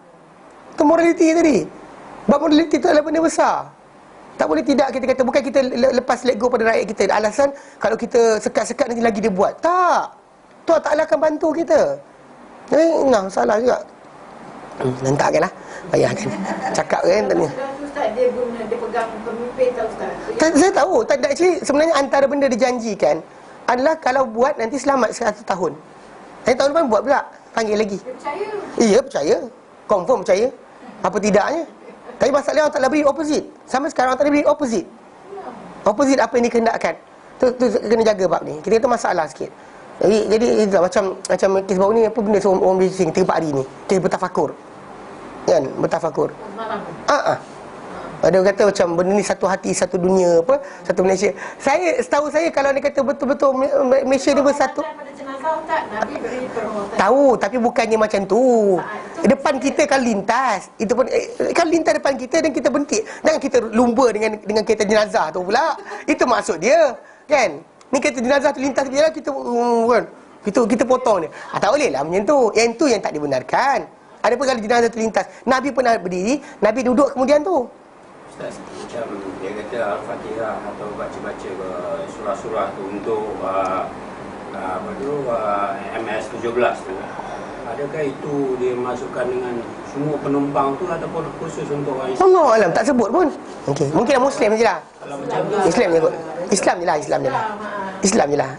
S1: Itu morality tadi. Sebab morality tu adalah benda besar. Tak boleh tidak kita kata bukan kita lepas let go pada rakyat kita. Alasan kalau kita sekat-sekat nanti lagi dia buat. Tak. Tuhan Ta'ala akan bantu kita. Jadi salah juga. Nantakkanlah. Payah kan. Cakap kan tanya.
S2: Ustaz dia pegang pemimpin tak Ustaz?
S1: Saya tahu. Sebenarnya antara benda dijanjikan adalah kalau buat nanti selamat 100 tahun. Nanti tahun depan buat pula. Panggil lagi.
S2: Dia percaya?
S1: Iya percaya. Confirm percaya. Apa tidaknya. Tapi masalahnya orang tak boleh beri opposite. Sama sekarang orang tak boleh beri opposite. Opposite apa yang dikehendakkan. Tu kena jaga bab ni. Kita kata masalah sikit. Jadi itulah, macam kes baru ni apa benda orang bising 3-4 hari ni. Kes bertafakur. Kan? Bertafakur. Ada kata macam benda ni satu hati, satu dunia apa, satu Malaysia. Setahu saya kalau dia kata betul-betul Malaysia ni bersatu. Tahu, tapi bukannya macam tu. Depan kita kan lintas. Itu pun kan lintas depan kita dan kita bentik. Jangan kita lumba dengan kereta jenazah tu pula. Itu maksud dia, kan? Ni kereta jenazah tu lintas dia kita kan. Kita potong dia. Tak boleh lah macam tu. Yang tu yang tak dibenarkan. Ada pun kalau jenazah tu lintas. Nabi pernah berdiri, Nabi duduk kemudian tu.
S3: Ustaz, macam dia kata Al-Fatihah atau baca-baca surah-surah tu untuk MS-17 tu. Adakah itu dia masukkan dengan semua penumpang tu ataupun khusus untuk orang Islam?
S1: Allah Alam, tak sebut pun. Okey, mungkin Muslim je lah.
S3: Kalau macam tu
S1: Islam je kot. Islam je lah.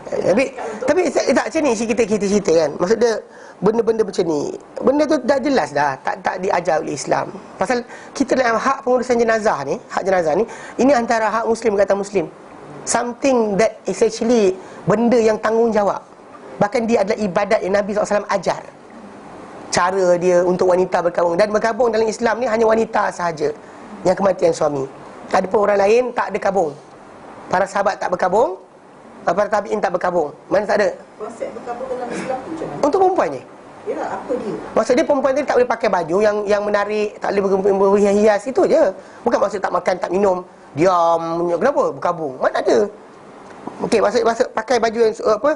S1: Tapi tak macam ni kita cerita kan. Maksud dia benda-benda macam ni, benda tu dah jelas dah tak diajar oleh Islam. Pasal kita dalam hak pengurusan jenazah ni, hak jenazah ni, ini antara hak Muslim kata Muslim. Something that is actually benda yang tanggungjawab. Bahkan dia adalah ibadat yang Nabi SAW ajar. Cara dia untuk wanita berkabung. Dan berkabung dalam Islam ni hanya wanita sahaja yang kematian suami. Ada pun orang lain tak ada kabung. Para sahabat tak berkabung, para tabi'in tak berkabung. Mana tak ada?
S4: Konsep berkabung dalam Islam tu macam mana?
S1: Untuk perempuan je.
S4: Ya, apa dia?
S1: Maksud dia perempuan tadi tak boleh pakai baju yang menarik, tak boleh berhias, itu je. Bukan maksud tak makan, tak minum, diam. Kenapa? Berkabung. Mana ada? Okey, maksud pakai baju yang apa?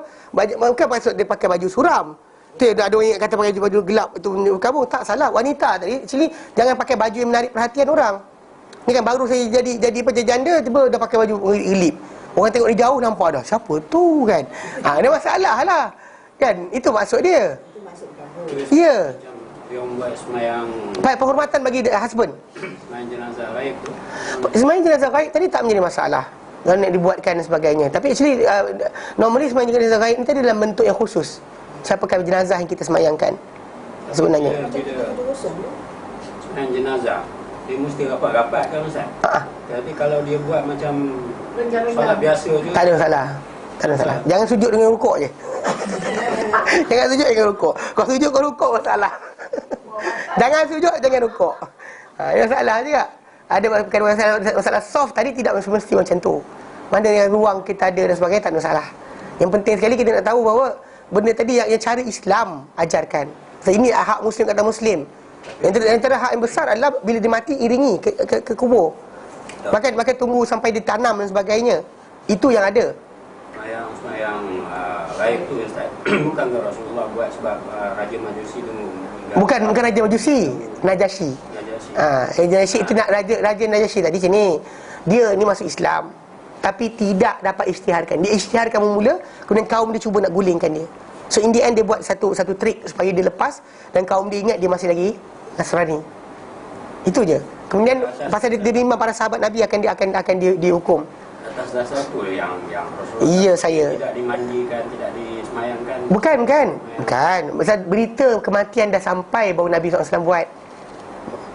S1: Bukan maksud dia pakai baju suram. Tu ada orang yang kata pakai baju gelap itu berkabung. Tak salah. Wanita tadi actually jangan pakai baju yang menarik perhatian orang. Ni kan baru saya jadi janda, tiba dah pakai baju gelip. Orang tengok dari jauh nampak dah. Siapa tu kan? Ada masalah lah. Kan? Itu maksud dia. Ya.
S3: Yang buat semayang
S1: Penghormatan bagi husband.
S3: semayang jenazah gaib tu.
S1: Semayang jenazah gaib tadi tak menjadi masalah kalau nak dibuatkan dan sebagainya. Tapi actually normally semayang jenazah gaib ni tadi dalam bentuk yang khusus. Siapakah jenazah yang kita semayangkan sebenarnya?
S3: Semayang jenazah dia mesti rapat-rapat kan Ustaz? Tapi kalau dia buat macam solat biasa je,
S1: tak ada masalah. Tak ada masalah. Jangan sujud dengan rukuk je. Jangan sujud dengan rukuk. Kau sujud kau rukuk masalah. Jangan sujud, jangan rukuk. Ada masalah juga. Ada masalah soft tadi tidak mesti macam tu. Mana yang ruang kita ada dan sebagainya tak ada masalah. Yang penting sekali kita nak tahu bahawa benda tadi yang cara Islam ajarkan. So, ini hak Muslim kata Muslim. Yang antara hak yang besar adalah bila dia mati iringi ke kubur. Bahkan tunggu sampai dia tanam dan sebagainya. Itu yang ada.
S3: Semayang gaib tu Ustaz. Bukan ke Rasulullah buat sebab Raja Majusi tu
S1: Bukan Raja Majusi, Najasyi. Najasyi itu Raja Najasyi tadi sini. Dia ni masuk Islam tapi tidak dapat isytiharkan. Dia isytiharkan mula, kemudian kaum dia cuba nak gulingkan dia. So in the end dia buat satu trik supaya dia lepas dan kaum dia ingat dia masih lagi Nasrani. Itu je. Kemudian pasal dia terima para sahabat Nabi akan dihukum.
S3: Atas dasar tu yang Rasulullah
S1: Iya, saya
S3: tidak dimandikan, tidak disemayangkan.
S1: Bukan. Pasal berita kematian dah sampai baru Nabi SAW buat.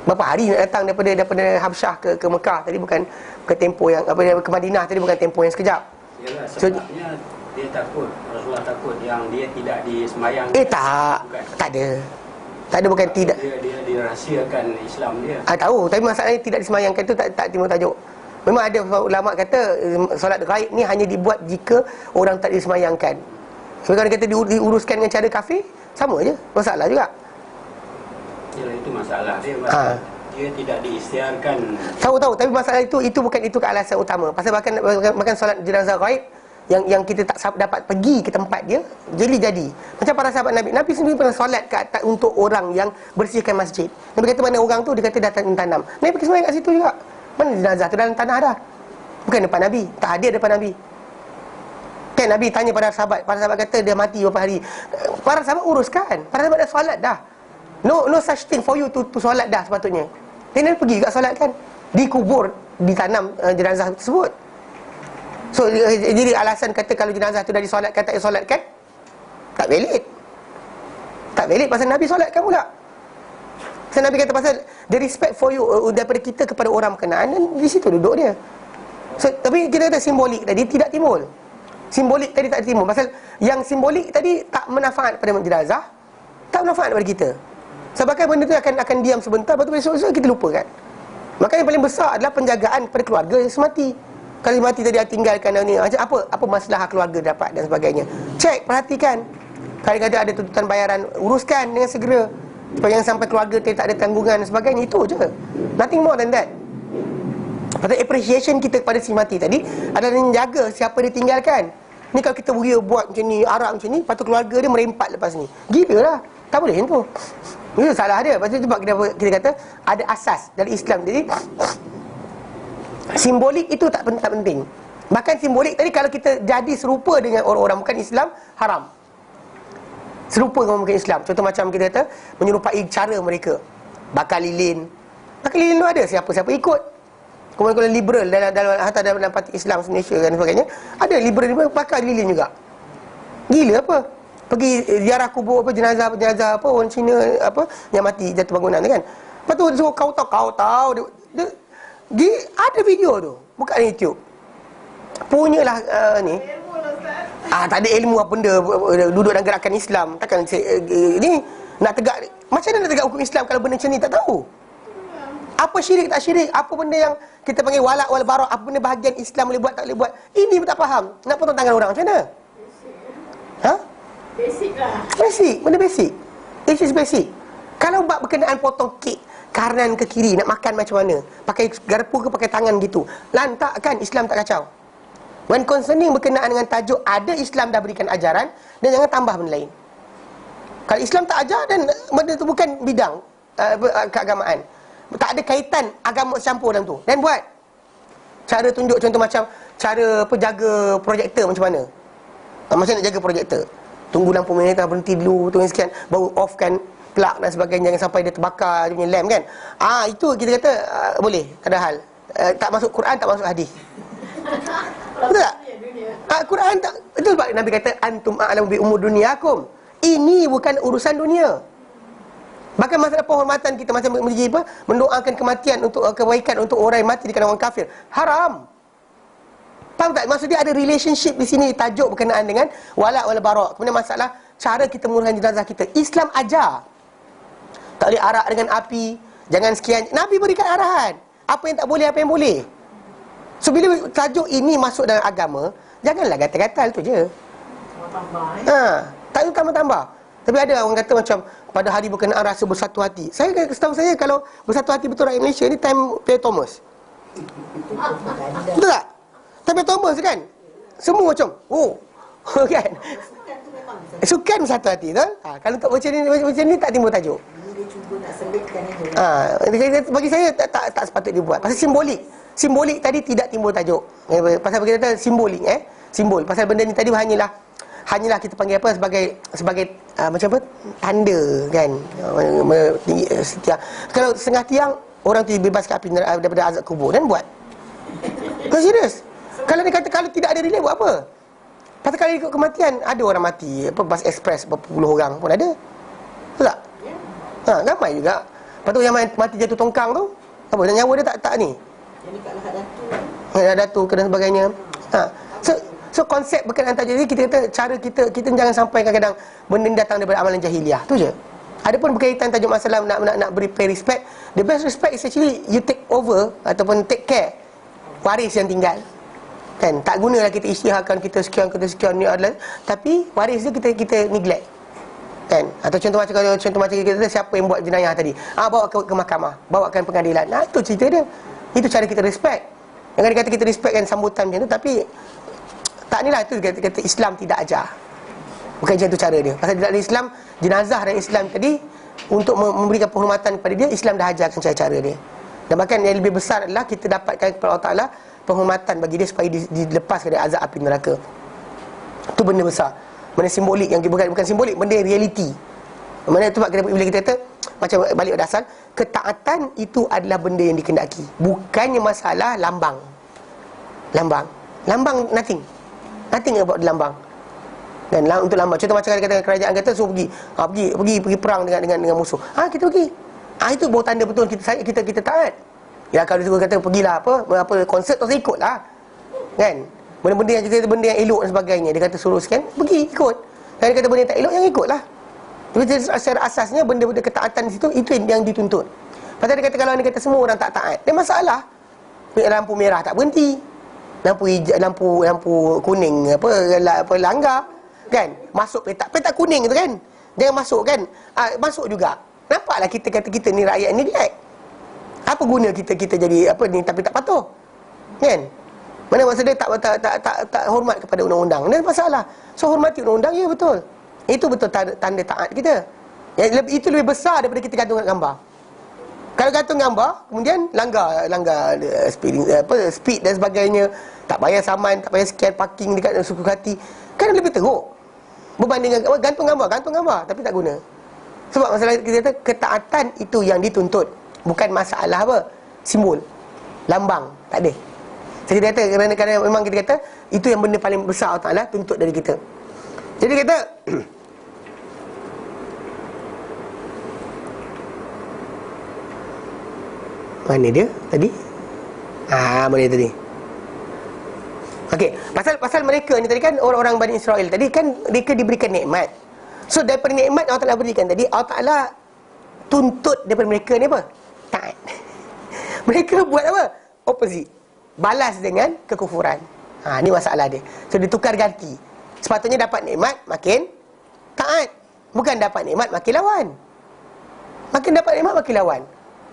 S1: Berapa hari nak datang daripada Habsyah ke Mekah tadi, bukan ke tempoh yang ke Madinah tadi, bukan tempoh yang sekejap.
S3: Yalah, sebabnya dia takut, Rasulullah takut yang dia tidak disemayangkan.
S1: Tak ada, bukan tidak.
S3: Dia dirahsiakan Islam dia.
S1: Tahu, tapi masalahnya tidak disemayangkan tu tak timur tajuk. Memang ada ulama kata solat ghaib ni hanya dibuat jika orang tak disemayangkan. So kalau kata diuruskan dengan cara kafir, sama je, masalah juga.
S3: Yalah, itu masalah dia. Dia tidak diisytiharkan.
S1: Tahu, tapi masalah itu bukan alasan utama. Pasal bahkan solat jenazah ghaib yang kita tak dapat pergi ke tempat dia, jadi macam para sahabat Nabi sendiri pernah solat ke atas untuk orang yang bersihkan masjid. Nabi kata mana orang tu, dia kata datang tanam. Nabi pergi semayang kat situ juga. Mana jenazah tu dalam tanah dah, bukan depan Nabi, tak hadir depan Nabi. Kan Nabi tanya para sahabat kata dia mati berapa hari. Para sahabat uruskan, para sahabat dah solat dah. No such thing for you to solat dah sepatutnya. Dia nak pergi kat solat kan, dikubur, ditanam jenazah tersebut. So jadi alasan kata kalau jenazah tu dah disolatkan tak disolatkan, tak valid pasal Nabi solatkan pula. Pasal Nabi kata pasal the respect for you daripada kita kepada orang berkenaan, dan di situ duduk dia. So, tapi kita kata simbolik tadi tidak timbul. Simbolik tadi tak timbul. Pasal yang simbolik tadi tak menafaat pada jenazah, tak menafaat pada kita. Sebabkan benda tu akan diam sebentar, lepas tu besok-besok kita lupakan. Maka yang paling besar adalah penjagaan kepada keluarga yang semati. Kalau mati tadi tinggalkan ni, apa masalah keluarga dapat dan sebagainya. Cek, perhatikan. Kalau kata ada tuntutan bayaran, uruskan dengan segera. Supaya yang sampai keluarga tak ada tanggungan dan sebagainya. Itu je, nothing more than that. Pasal appreciation kita kepada si mati tadi adalah menjaga siapa dia tinggalkan. Ni kalau kita buat macam ni, arak macam ni, lepas tu keluarga dia merempat lepas ni, gila lah. Tak boleh macam tu. Itu salah dia. Pasal sebab kita kata ada asas dalam Islam. Jadi simbolik itu tak penting. Bahkan simbolik tadi kalau kita jadi serupa dengan orang-orang bukan Islam, haram. Serupa dengan orang bukan Islam. Contoh macam kita kata menyerupai cara mereka. Bakar lilin tu ada, siapa-siapa ikut. Kemudian liberal dalam parti Islam Malaysia dan sebagainya, ada liberal bakar lilin juga. Gila apa? Pergi ziarah kubur jenazah orang Cina yang mati jatuh bangunan tu kan. Lepas tu dia suruh kau tahu dia ada video tu, buka di YouTube. Punyalah ni. Tak ada ilmu apa benda, duduk dalam gerakan Islam. Takkan ni nak tegak, macam mana nak tegak hukum Islam kalau benda macam ni tak tahu. Apa syirik tak syirik, apa benda yang kita panggil wala' wal bara', apa benda bahagian Islam boleh buat tak boleh buat, ini pun tak faham. Nak potong tangan orang macam mana? Basic, benda basic. It is basic. Kalau bab berkenaan potong kek kanan ke kiri, nak makan macam mana, pakai garpu ke pakai tangan gitu, lantak kan, Islam tak kacau. When concerning berkenaan dengan tajuk, ada Islam dah berikan ajaran, dan jangan tambah benda lain. Kalau Islam tak ajar, dan benda tu bukan bidang keagamaan, tak ada kaitan agama campur dalam tu, dan buat cara tunjuk. Contoh macam cara jaga projektor macam mana. Macam nak jaga projektor, tunggu lampu merah berhenti dulu, tunggu sekian, baru offkan plug dan sebagainya, jangan sampai dia terbakar dia punya lamp kan. Itu kita kata boleh, tak ada hal. Tak masuk Quran, tak masuk hadis. Betul tak? Quran tak, betul sebab Nabi kata antum a'lamu bi umur dunyakum. Ini bukan urusan dunia. Bahkan masalah penghormatan kita macam mendoakan kematian untuk kebaikan untuk orang yang mati di kalangan orang kafir, haram. Faham tak? Maksud dia ada relationship di sini, tajuk berkenaan dengan wala' wal bara'. Kemudian masalah cara kita menguruskan jenazah kita, Islam ajar. Tak boleh arak dengan api, jangan sekian. Nabi berikan arahan apa yang tak boleh, apa yang boleh. So bila tajuk ini masuk dalam agama, janganlah gatal-gatal tu je. Tak usah tambah-tambah. Tapi ada orang kata macam pada hari berkenaan rasa bersatu hati. Setahu saya kalau bersatu hati betul rakyat Malaysia ni time Pierre Thomas. Betul tak? Time Pierre Thomas kan? semua macam, oh, kan?
S4: Sukan tu memang
S1: Sukan satu hati tu. Kalau tak macam ni tak timbul tajuk.
S4: dia cuba nak selitkan itu.
S1: Bagi saya tak sepatutnya dibuat. Pasal simbolik. Simbolik tadi tidak timbul tajuk. Pasal bagi kita simbolik simbol. Pasal benda ni tadi hanyalah kita panggil apa sebagai macam apa? Tanda kan. Tinggi setiang. Kalau setengah tiang orang tu dibebaskan api daripada azab kubur dan buat. Kau serius? Kalau dia kata kalau tidak ada relay buat apa? Pasal kalau ikut kematian ada orang mati, bas ekspres berapa puluh orang pun ada. Betul tak? Ramai juga. Lepas tu yang mati jatuh tongkang tu, apa nyawa dia tak ni.
S4: Jadi kat Lahad Datu.
S1: Lahad Datu dan sebagainya. So konsep berkenaan tajuk ni kita kata cara kita jangan sampai kadang-kadang benda ni datang daripada amalan jahiliah. Tu je. Adapun berkaitan tajuk masalah nak beri pay respect, the best respect is actually you take over ataupun take care waris yang tinggal. Kan, tak gunalah kita isytiharkan kita sekian ni adalah, tapi waris dia kita neglect. Kan? Atau contoh macam kita siapa yang buat jenayah tadi, bawa ke mahkamah, bawakan pengadilan. Itu cerita dia. Itu cara kita respect. Jangan dikata kita respect kan sambutan macam tu, tapi tak nilah itu kata Islam tidak ajar. Bukan macam tu cara dia. Pasal dalam Islam, jenazah dan Islam tadi untuk memberikan penghormatan kepada dia, Islam dah ajarkan cara-cara dia. Dan bahkan yang lebih besar adalah kita dapatkan kepada Allah Ta'ala penghormatan bagi dia supaya dilepaskan dari azab api neraka. Itu benda besar. Benda simbolik yang bukan simbolik, benda realiti. Mana tu bila kita kata macam balik pada asal, ketaatan itu adalah benda yang dikehendaki. Bukannya masalah lambang. Lambang nothing about lambang. Dan untuk lambang, contoh macam kata kerajaan kata suruh pergi perang dengan musuh. Kita pergi. Itu baru tanda betul kita taat. Ya, kalau dia kata pergilah apa konsert tu saya ikutlah. Kan? Benda-benda yang kita benda yang elok dan sebagainya, dia kata suruh sekian, pergi ikut. Kalau dia kata benda yang tak elok, yang ikutlah. Tapi secara asasnya benda-benda ketaatan di situ itu yang dituntut. Pasal dia kata kalau dia kata semua orang tak taat, dia masalah. Lampu merah tak berhenti. Lampu kuning langgar, kan? Masuk petak kuning tu kan. Jangan masuk kan. Masuk juga. Nampaklah kita kata kita ni rakyat ni neglect. Apa guna kita jadi apa ni tapi tak patuh? Kan? Mana maksud dia tak hormat kepada undang-undang. Ini masalah. So hormati undang-undang, ya betul. Itu betul tanda taat kita. Itu lebih besar daripada kita gantung gambar. Kalau gantung gambar, kemudian langgar speed dan sebagainya, tak bayar saman, tak bayar sekian parking dekat suku hati, kan lebih teruk berbanding dengan gantung gambar tapi tak guna. Sebab masalah kita kata ketaatan itu yang dituntut. Bukan masalah apa? Simbol. Lambang. Tak ada. Jadi kita kata, kerana memang kita kata itu yang benda paling besar Allah Ta'ala tuntut dari kita. Jadi kata mana dia tadi? Mana tadi? Okey, pasal mereka ni tadi kan orang-orang Bani Israel tadi kan mereka diberikan nikmat. So daripada nikmat Allah Ta'ala berikan tadi, Allah Ta'ala tuntut daripada mereka ni apa? Taat. Mereka buat apa? Opposite. Balas dengan kekufuran. Ni masalah dia. So ditukar ganti. Sepatutnya dapat nikmat makin taat. Bukan dapat nikmat makin lawan. Makin dapat nikmat makin lawan.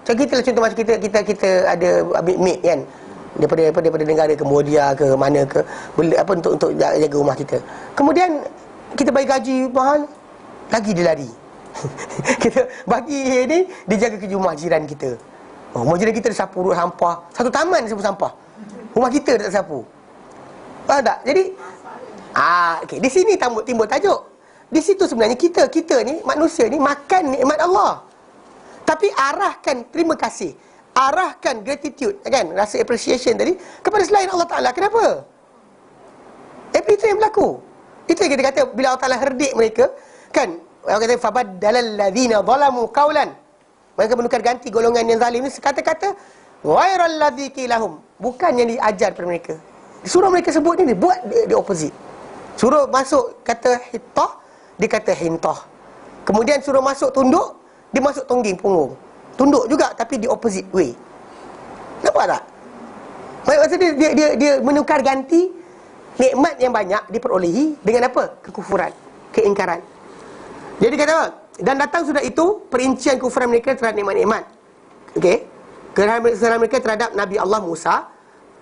S1: So contoh macam kita ada mate kan. Daripada negara Cambodia ke mana ke untuk jaga rumah kita. Kemudian kita bagi gaji mahal, lagi dia lari. Kita bagi ni dia jaga kerja rumah jiran kita. Rumah jiran kita dia sapu urut sampah. Satu taman dia sapu sampah. Rumah kita dia tak sapu. Faham tak? Jadi okey, di sini timbul tajuk. Di situ sebenarnya kita ni manusia ni makan nikmat Allah. Tapi arahkan terima kasih, arahkan gratitude kan, rasa appreciation tadi kepada selain Allah Ta'ala. Kenapa? Itu yang berlaku. Itu yang kita kata bila Allah Ta'ala herdik mereka kan, Allah kata fabaddalal ladzina zalamu qawlan, mereka menukar ganti golongan yang zalim ni kata-kata ghairal ladzi qilahum, bukan yang diajar kepada mereka. Suruh mereka sebut ni, dia buat dia opposite. Suruh masuk kata hittah, dia kata hintah. Kemudian suruh masuk tunduk, dia masuk tongging punggung. Tunduk juga tapi di opposite way. Nampak tak? Maksud dia menukar ganti nikmat yang banyak diperolehi dengan apa? Kekufuran, keingkaran. Jadi kata apa? Dan datang sudah itu perincian kufuran mereka terhadap nikmat-nikmat. Okey? Kesalahan mereka terhadap Nabi Allah Musa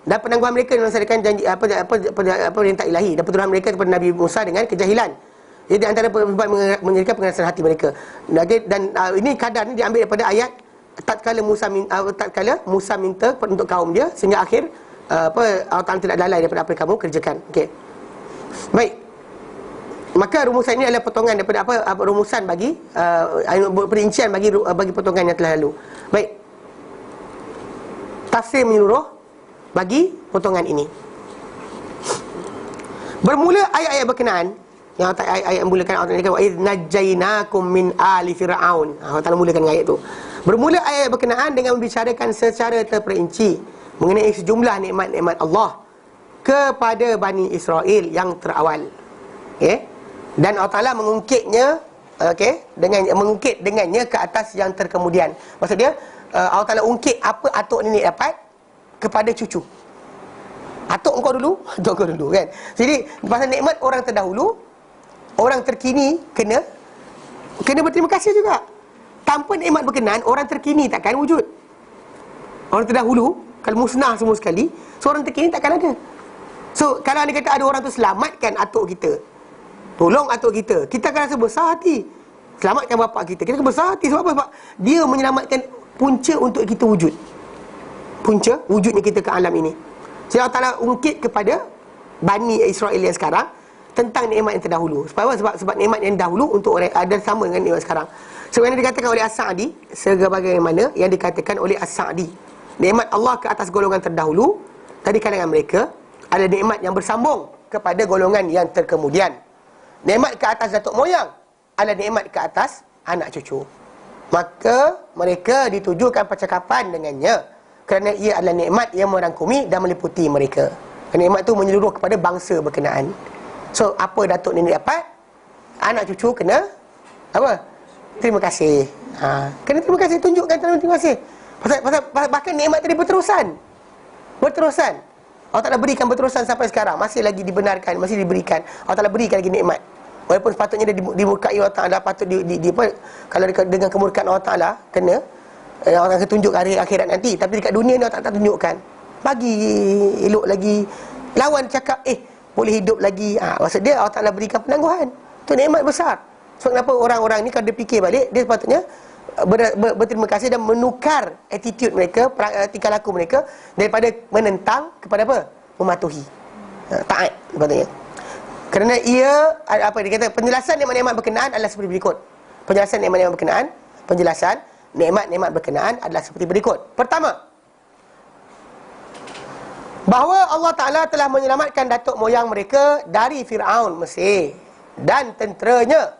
S1: dan penangguhan mereka melaksanakan janji perintah ilahi dan pertuduhan mereka kepada Nabi Musa dengan kejahilan. Jadi antara sebab menjadikan pengerasan hati mereka. Dan ini kadar ni diambil daripada ayat tatkala Musa minta untuk kaum dia sehingga akhir Allah Ta'ala tidak lalai daripada apa yang kamu kerjakan. Okey. Baik. Maka rumusan ini adalah potongan daripada rumusan bagi perincian bagi potongan yang telah lalu. Baik. Tafsir menyeluruh bagi potongan ini. Bermula ayat-ayat berkenaan yang ayat mulakan Allah Ta'ala wa idh najjaynakum min ali fir'aun. Allah Ta'ala mulakan dengan ayat tu. Bermula ayat berkenaan dengan membicarakan secara terperinci mengenai sejumlah nikmat-nikmat Allah kepada Bani Israel yang terawal. Okey. Dan Allah Ta'ala mengungkitnya, mengungkit dengannya ke atas yang terkemudian. Maksud dia Allah Ta'ala ungkit apa atuk nenek dapat kepada cucu. Atuk engkau dulu, atuk engkau dulu, kan. Jadi pasal nikmat orang terdahulu, orang terkini kena berterima kasih juga. Tanpa nikmat berkenaan, orang terkini takkan wujud. Orang terdahulu kalau musnah semua sekali, seorang terkini takkan ada. So kalau anda kata ada orang tu selamatkan atuk kita, tolong atuk kita, kita akan rasa besar hati. Selamatkan bapa kita, kita akan besar hati. Sebab apa? Sebab dia menyelamatkan punca untuk kita wujud. Punca wujudnya kita ke alam ini. Jadi Allah Ta'ala ungkit kepada Bani Israel yang sekarang tentang nikmat yang terdahulu. Sebab apa? Sebab nikmat yang dahulu untuk orang ada sama dengan nikmat sekarang. Sebagaimana dikatakan oleh As-Sa'di, sebagaimana yang dikatakan oleh As-Sa'di, nikmat Allah ke atas golongan terdahulu dari kalangan mereka ada nikmat yang bersambung kepada golongan yang terkemudian. Nikmat ke atas datuk moyang adalah nikmat ke atas anak cucu. Maka mereka ditujukan percakapan dengannya kerana ia adalah nikmat yang merangkumi dan meliputi mereka. Nikmat tu menyeluruh kepada bangsa berkenaan. So apa datuk nenek dapat, anak cucu kena apa? Terima kasih. Kena terima kasih, tunjukkan terima kasih. Pasal bahkan nikmat tadi berterusan. Allah Ta'ala berikan berterusan sampai sekarang. Masih lagi dibenarkan, masih diberikan. Allah Ta'ala berikan lagi nikmat. Walaupun sepatutnya dia dimurkai Allah Ta'ala, patut kalau dengan kemurkaan Allah Ta'ala kena, Allah akan tunjuk hari akhirat nanti. Tapi dekat dunia ni Allah Ta'ala tak tunjukkan. Bagi elok lagi. Lawan cakap boleh hidup lagi. Maksud dia Allah Ta'ala berikan penangguhan. Itu nikmat besar. Sebab kenapa orang-orang ni kalau dia fikir balik, dia sepatutnya berterima kasih dan menukar attitude mereka, tingkah laku mereka daripada menentang kepada apa? Mematuhi. Taat sepatutnya. Kerana ia dia kata penjelasan nikmat-nikmat berkenaan adalah seperti berikut. Penjelasan nikmat-nikmat berkenaan adalah seperti berikut. Pertama, bahawa Allah Ta'ala telah menyelamatkan datuk moyang mereka dari Fir'aun Mesir dan tenteranya,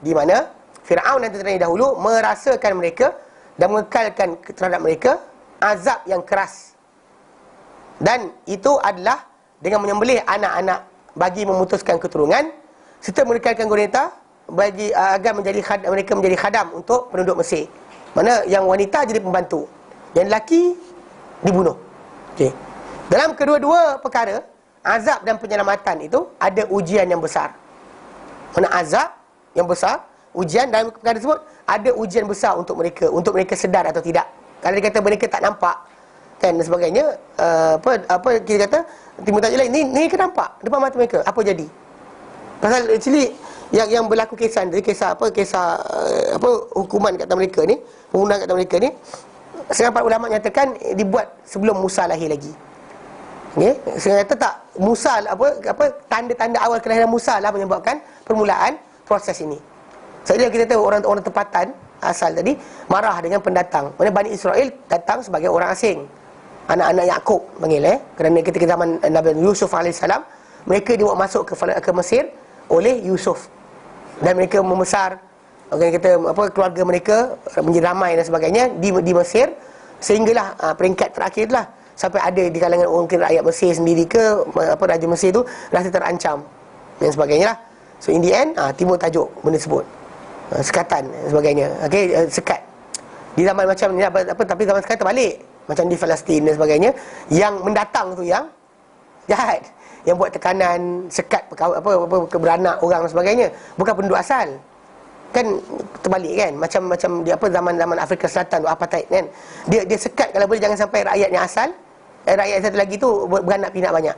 S1: di mana Fir'aun dan tenteranya dahulu merasakan mereka dan mengekalkan terhadap mereka azab yang keras. Dan itu adalah dengan menyembelih anak-anak bagi memutuskan keturunan serta mengekalkan wanita bagi agar mereka menjadi khadam untuk penduduk Mesir. Mana yang wanita jadi pembantu, yang lelaki dibunuh. Okey. Dalam kedua-dua perkara, azab dan penyelamatan itu ada ujian yang besar. Mana azab yang besar, ujian, dalam perkara tersebut ada ujian besar untuk mereka sedar atau tidak. Kalau dia kata mereka tak nampak kan dan sebagainya, apa kita kata timur tajuk lain ni ke nampak depan mata mereka apa jadi. Pasal actually yang berlaku kisah hukuman kat mereka ni, pembunuhan kat mereka ni, sekarang para ulama nyatakan dibuat sebelum Musa lahir lagi. Okey, saya kata tak, Musa tanda-tanda awal kelahiran Musa lah menyebabkan permulaan proses ini. Sebab kita tahu orang tempatan asal tadi marah dengan pendatang. Mana Bani Israel datang sebagai orang asing, anak-anak Yakub panggil kerana ketika zaman Nabi Yusuf AS, mereka dibawa masuk ke Mesir oleh Yusuf dan mereka membesar. Keluarga mereka menjadi ramai dan sebagainya di Mesir, sehinggalah peringkat terakhir lah sampai ada di kalangan mungkin rakyat Mesir sendiri ke Raja Mesir tu rasa terancam dan sebagainya lah. So in the end timur tajuk benda sebut sekatan dan sebagainya. Sekat di zaman macam ni tapi zaman sekarang terbalik, macam di Palestin dan sebagainya. Yang mendatang tu yang jahat, yang buat tekanan, sekat beranak orang dan sebagainya, bukan penduduk asal. Kan terbalik kan, macam di zaman Afrika Selatan tu apartheid kan, dia sekat kalau boleh jangan sampai rakyat yang asal rakyat satu lagi tu beranak pinak banyak.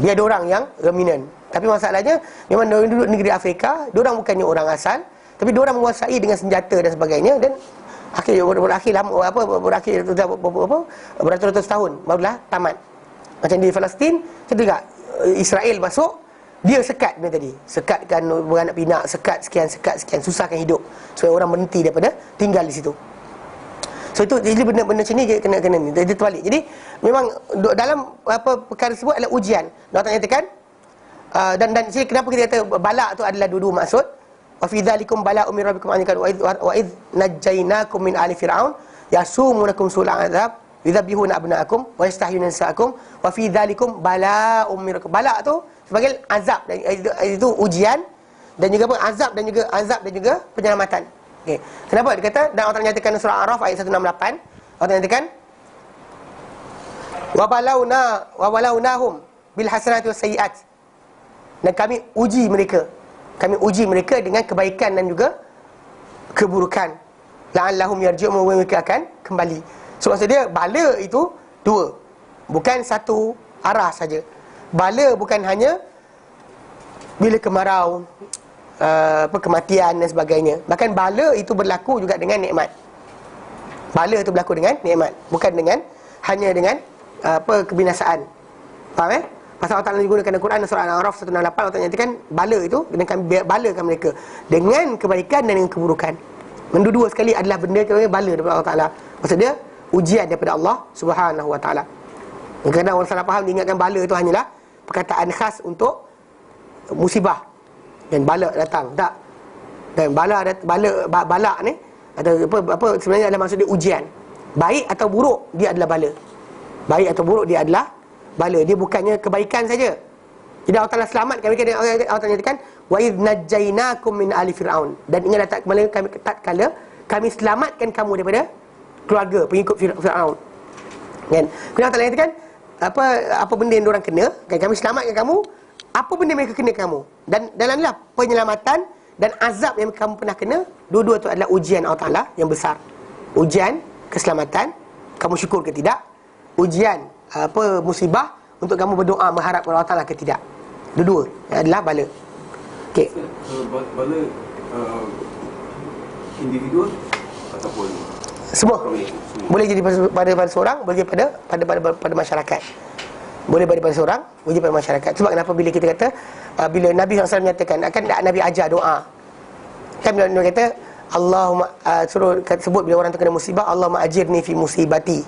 S1: Biar ada orang yang dominan. Tapi masalahnya memang diorang duduk negeri Afrika, diorang bukannya orang asal, tapi diorang menguasai dengan senjata dan sebagainya, dan berakhir lama berakhir beratus-ratus tahun barulah tamat. Macam di Palestin, macam tu juga Israel masuk, dia sekat benda tadi, sekatkan beranak pinak, sekat sekian, susahkan hidup supaya orang berhenti daripada tinggal di situ. So itu jadi benda-benda macam ni kena ni. Dia terbalik. Jadi memang dalam perkara tersebut adalah ujian. Allah Taala nyatakan dan sini kenapa kita kata balak tu adalah dua-dua maksud. Wa fi dzalikum bala'un min rabbikum ankan wa id najjaynakum min ali fir'aun yasumunakum sul'al adzab yudhabbihuna abna'akum wa yastahyuna nisa'akum wa fi dzalikum bala'un min rabbikum. Balak tu sebagai azab, dan itu ujian, dan juga azab dan juga penyelamatan. Okey. Kenapa dia kata, dan Allah Taala nyatakan surah Al-A'raf ayat 168, Allah Taala nyatakan wa balawnahum bil hasanati was sayyi'at. Dan kami uji mereka dengan kebaikan dan juga keburukan. La'allahum yarji'un, mereka akan kembali. So maksud dia bala itu dua, bukan satu arah saja. Bala bukan hanya bila kemarau, kematian dan sebagainya. Bahkan bala itu berlaku juga dengan nikmat. Bala itu berlaku dengan nikmat, bukan dengan hanya dengan kebinasaan. Faham Pasal Allah Ta'ala digunakan dalam Quran surah Al-A'raf 168, Allah Ta'ala nyatakan bala itu, dan kami balakan mereka dengan kebaikan dan dengan keburukan. Dua sekali adalah benda yang bala daripada Allah Ta'ala. Maksud dia ujian daripada Allah Subhanahu Wa Ta'ala. Kadang-kadang orang salah faham, diingatkan bala itu hanyalah perkataan khas untuk musibah. Dan bala datang, tak. Dan bala ni atau apa sebenarnya adalah maksud dia ujian. Baik atau buruk dia adalah bala. Baik atau buruk dia adalah bala. Dia bukannya kebaikan saja. Jadi Allah Ta'ala selamatkan mereka. Allah Ta'ala nyatakan wa idh najjaynakum min ali fir'aun. Dan ingatlah tatkala kami selamatkan kamu daripada keluarga pengikut Fir'aun. Kan? Kemudian Allah Ta'ala nyatakan apa benda yang diorang kena, kan, kami selamatkan kamu, apa benda mereka kena kamu. Dan dalamlah penyelamatan dan azab yang kamu pernah kena, dua-dua tu adalah ujian Allah Ta'ala yang besar. Ujian keselamatan, kamu syukur ke tidak. Ujian musibah untuk kamu berdoa mengharap kepada Allah Ta'ala ke tidak. Dua-dua adalah bala. Okey.
S5: Bala individu ataupun
S1: semua. Boleh jadi pada seorang, boleh jadi pada masyarakat. Boleh pada seorang, boleh jadi pada masyarakat. Sebab kenapa bila kita kata bila Nabi SAW menyatakan, akan Nabi ajar doa. Kan bila Nabi kata Allahumma sebut bila orang tu kena musibah, Allahumma ajirni fi musibati.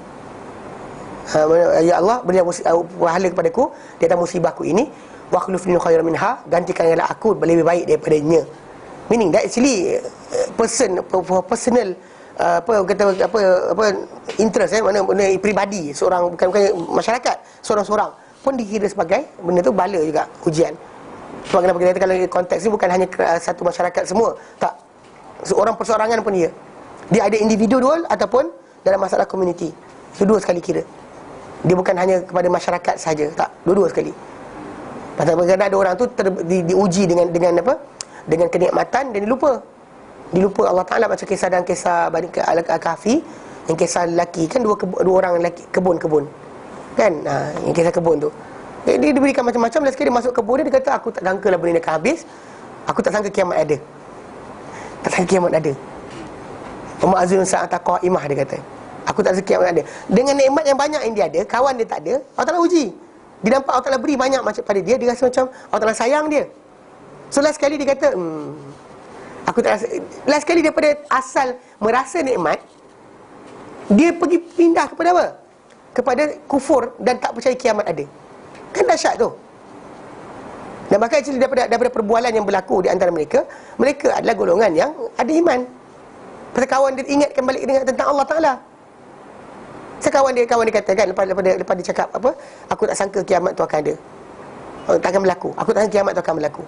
S1: Ya Allah, berilah pahala kepadaku di atas musibahku ini, wa akhlifni khairan minha, gantikan ialah aku lebih baik daripadanya. Meaning that actually personal interest, mana peribadi seorang, bukan masyarakat, seorang-seorang pun dikira sebagai benda tu bala juga, ujian. Sebab kenapa kita kata kalau konteks ni bukan hanya satu masyarakat semua, tak, seorang perseorangan pun dia ada individual ataupun dalam masalah komuniti. Dua sekali kira. Dia bukan hanya kepada masyarakat saja, tak, dua-dua sekali. Pasal kadang-kadang ada orang tu diuji dengan apa? Dengan kenikmatan, dan dilupa Allah Ta'ala. Macam kisah dalam kisah Bani Al-Kahfi, yang kisah lelaki kan, dua orang lelaki kebun kan, yang kisah kebun tu, dia diberikan macam-macam. Sekali dia masuk kebun dia kata, aku tak sangka lah benda ni akan habis. Aku tak sangka kiamat ada. Umar Azul Sa'at Qa'imah, dia kata, aku tak sangka kiamat ada. Dengan nikmat yang banyak yang dia ada, kawan dia tak ada, Allah Ta'ala uji. Dia nampak Allah Ta'ala beri banyak macam pada dia, dia rasa macam Allah Ta'ala sayang dia. So last sekali dia kata, aku tak rasa. Last sekali daripada asal merasa nikmat, dia pergi pindah kepada apa? Kepada kufur dan tak percaya kiamat ada. Kan dahsyat tu. Dan bahkan actually daripada perbualan yang berlaku di antara mereka adalah golongan yang ada iman. Pasal kawan dia ingatkan balik dengan tentang Allah Ta'ala. Kawan dia katakan lepas dia cakap apa, aku tak sangka kiamat tu akan ada, tak akan berlaku. Aku tak sangka kiamat tu akan berlaku.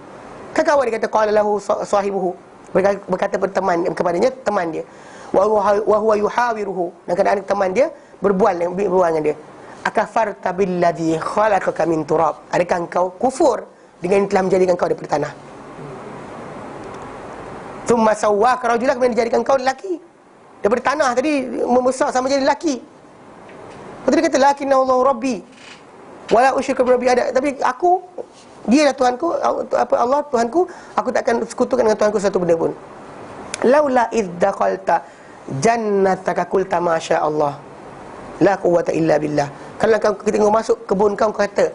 S1: Kan kawan dia kata, qala lahu sahibuhu, berkata kepadanya teman dia, wa huwa yuhawiruhu, dan kadang teman dia berbual dengan dia, akafarta billadhi khalaqaka min turab, adakah engkau kufur dengan yang telah menjadikan kau daripada tanah? Thumma sawwaka rajula, kemudian dijadikan kau lelaki daripada tanah tadi, membesar sama jadi lelaki. Lepas tu dia kata lakinna Allah Rabbi wala usyriku bi rabbi ada. Tapi aku, dialah Tuhanku, Allah Tuhanku, aku takkan sekutukan dengan Tuhanku satu benda pun. Laula idz dakhalta jannataka qulta ma sya Allah la quwwata illa billah. Kalau ketika kau masuk kebun kau kata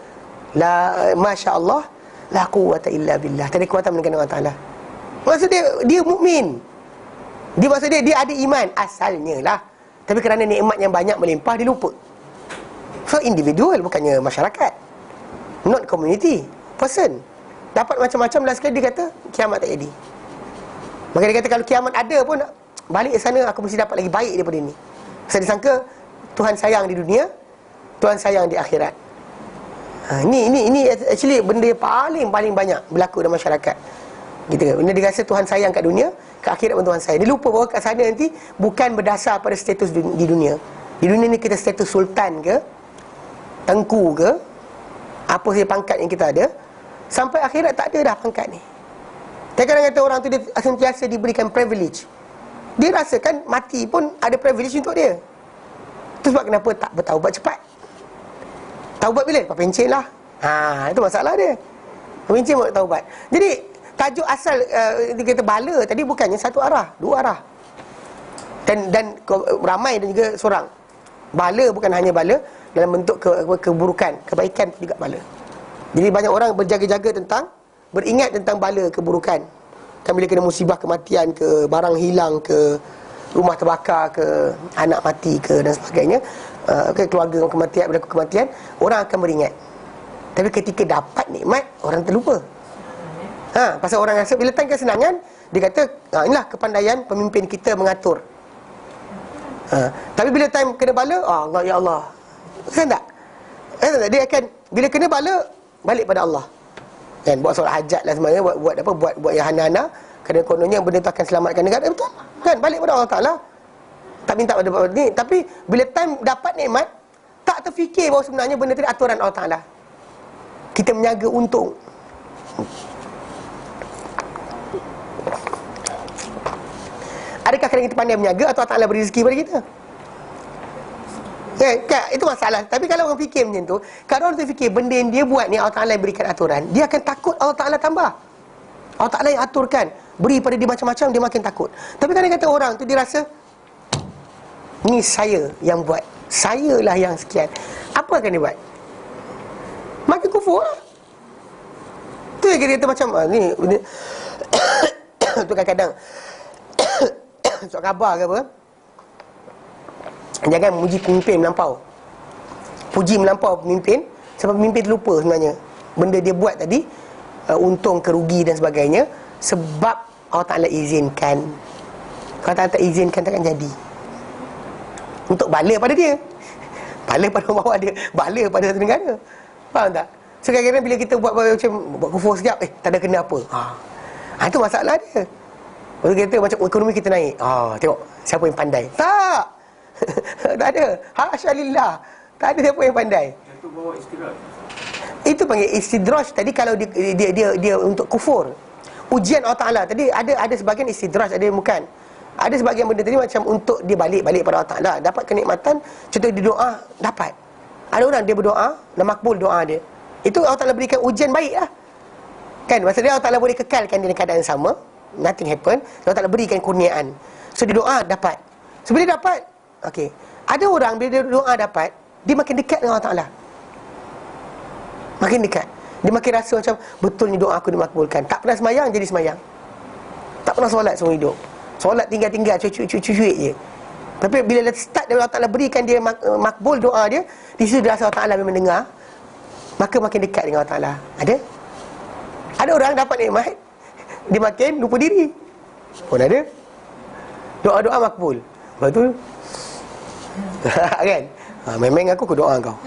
S1: la masya Allah la quwwata illa billah. Tak ada kekuatan melainkan Allah Taala. Maksud dia mukmin. Dia maksud dia ada iman asalnya lah. Tapi kerana nikmat yang banyak melimpah dia lupa. So individual, bukannya masyarakat, not community, person. Dapat macam-macam lah sekali dia kata kiamat tak jadi. Maka dia kata kalau kiamat ada pun, balik ke sana aku mesti dapat lagi baik daripada ni. Sebab dia sangka Tuhan sayang di dunia, Tuhan sayang di akhirat. Ini actually benda yang paling banyak berlaku dalam masyarakat. Gitu kan? Benda dia rasa Tuhan sayang kat dunia, kat akhirat pun Tuhan sayang. Dia lupa bahawa kat sana nanti bukan berdasar pada status di dunia. Di dunia ni kita status sultan ke, tengku ke, apa saja pangkat yang kita ada. Sampai akhirat tak ada dah pangkat ni. Tapi kadang kata orang tu dia sentiasa diberikan privilege. Dia rasakan mati pun ada privilege untuk dia. Itu sebab kenapa tak bertaubat cepat. Taubat bila? Pencen lah. Itu masalah dia. Pencen buat taubat. Jadi tajuk asal dia kata bala tadi bukannya satu arah, dua arah. Dan ramai dan juga seorang. Bala bukan hanya bala dalam bentuk keburukan, kebaikan juga bala. Jadi banyak orang berjaga-jaga tentang, beringat tentang bala keburukan. Kan bila kena musibah kematian ke, barang hilang ke, rumah terbakar ke, anak mati ke dan sebagainya, keluarga kematian, berlaku kematian, orang akan beringat. Tapi ketika dapat nikmat, orang terlupa. Pasal orang rasa bila time kesenangan, dia kata inilah kepandaian pemimpin kita mengatur. Tapi bila time kena bala, Allah ya Allah. Kan tak? Dia akan bila kena bala, balik pada Allah. Kan buat solat hajat lah sebenarnya, buat yang hana-hana, kerana kononnya benda tu akan selamatkan negara, betul? Kan balik pada Allah Taala. Tak minta pada ni, tapi bila time dapat nikmat, tak terfikir bahawa sebenarnya benda tu aturan Allah Taala. Kita menjaga untung. Adakah kerana kita pandai menjaga atau Allah Ta'ala beri rezeki pada kita? Kan? Itu masalah. Tapi kalau orang fikir macam tu, kalau orang tu fikir benda yang dia buat ni Allah Ta'ala berikan aturan, dia akan takut Allah Ta'ala tambah. Allah Ta'ala yang aturkan, beri pada dia macam-macam, dia makin takut. Tapi kadang kata orang tu dia rasa ni saya yang buat, saya lah yang sekian. Apa akan dia buat? Makin kufur lah. Tu yang kita kata macam ni tu kadang-kadang surat khabar ke apa, jangan muji pemimpin melampau, puji melampau pemimpin, sebab pemimpin terlupa sebenarnya benda dia buat tadi, untung kerugi dan sebagainya, sebab Allah Ta'ala izinkan. Kalau tak izinkan takkan jadi. Untuk bala pada dia, bala pada bawah dia, bala pada satu negara. Faham tak? So kadang-kadang bila kita buat macam buat kufur sekejap, tak ada kena apa. Itu masalah dia. Lepas kita macam ekonomi kita naik, tengok siapa yang pandai. Tak tak ada. Hasyalillah, tak ada siapa yang pandai.
S5: Itu bawa istidraj.
S1: Itu panggil istidraj. Tadi kalau dia untuk kufur, ujian Allah Ta'ala. Tadi ada sebahagian istidraj, ada yang bukan. Ada sebahagian benda tadi macam untuk dia balik pada Allah Ta'ala, dapat kenikmatan. Contoh dia doa, dapat. Ada orang dia berdoa dan makbul doa dia, itu Allah Ta'ala berikan ujian baik lah. Kan, maksudnya Allah Ta'ala boleh kekalkan dia dalam keadaan yang sama, nothing happen. Allah Ta'ala berikan kurniaan. So dia doa dapat. So bila dapat, okey. Ada orang bila dia doa dapat, dia makin dekat dengan Allah Ta'ala. Makin dekat. Dia makin rasa macam betul ni doa aku dimakbulkan. Tak pernah semayang jadi semayang. Tak pernah solat seumur hidup. Solat tinggal-tinggal, cuit-cuit je. Tapi bila start Allah Ta'ala berikan dia makbul doa dia, di situ dia rasa Allah Ta'ala memang dengar, maka makin dekat dengan Allah Ta'ala. Ada orang dapat nikmat, dia makin lupa diri. Pun ada. Doa-doa makbul. Lepas tu kan? Memang aku doa kau.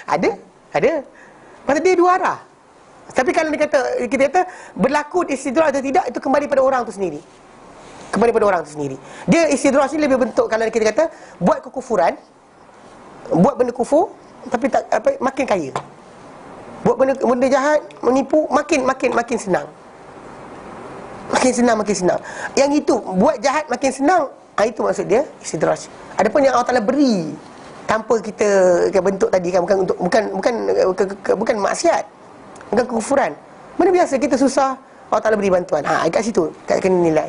S1: Ada. Pasal dia dua arah. Tapi kalau kita kata berlaku istidraj atau tidak, itu kembali pada orang tu sendiri. Kembali pada orang tu sendiri. Dia istidraj ni lebih bentuk, kalau kita kata buat kekufuran, buat benda kufur, tapi tak makin kaya. Buat benda jahat, menipu, makin senang. Makin senang. Yang itu buat jahat makin senang, itu maksud dia istidraj. Adapun yang Allah Taala beri tanpa kita bentuk tadi kan, bukan maksiat, bukan kekufuran. Mana biasa kita susah, Allah Taala beri bantuan. Kat situ kat kena nilai.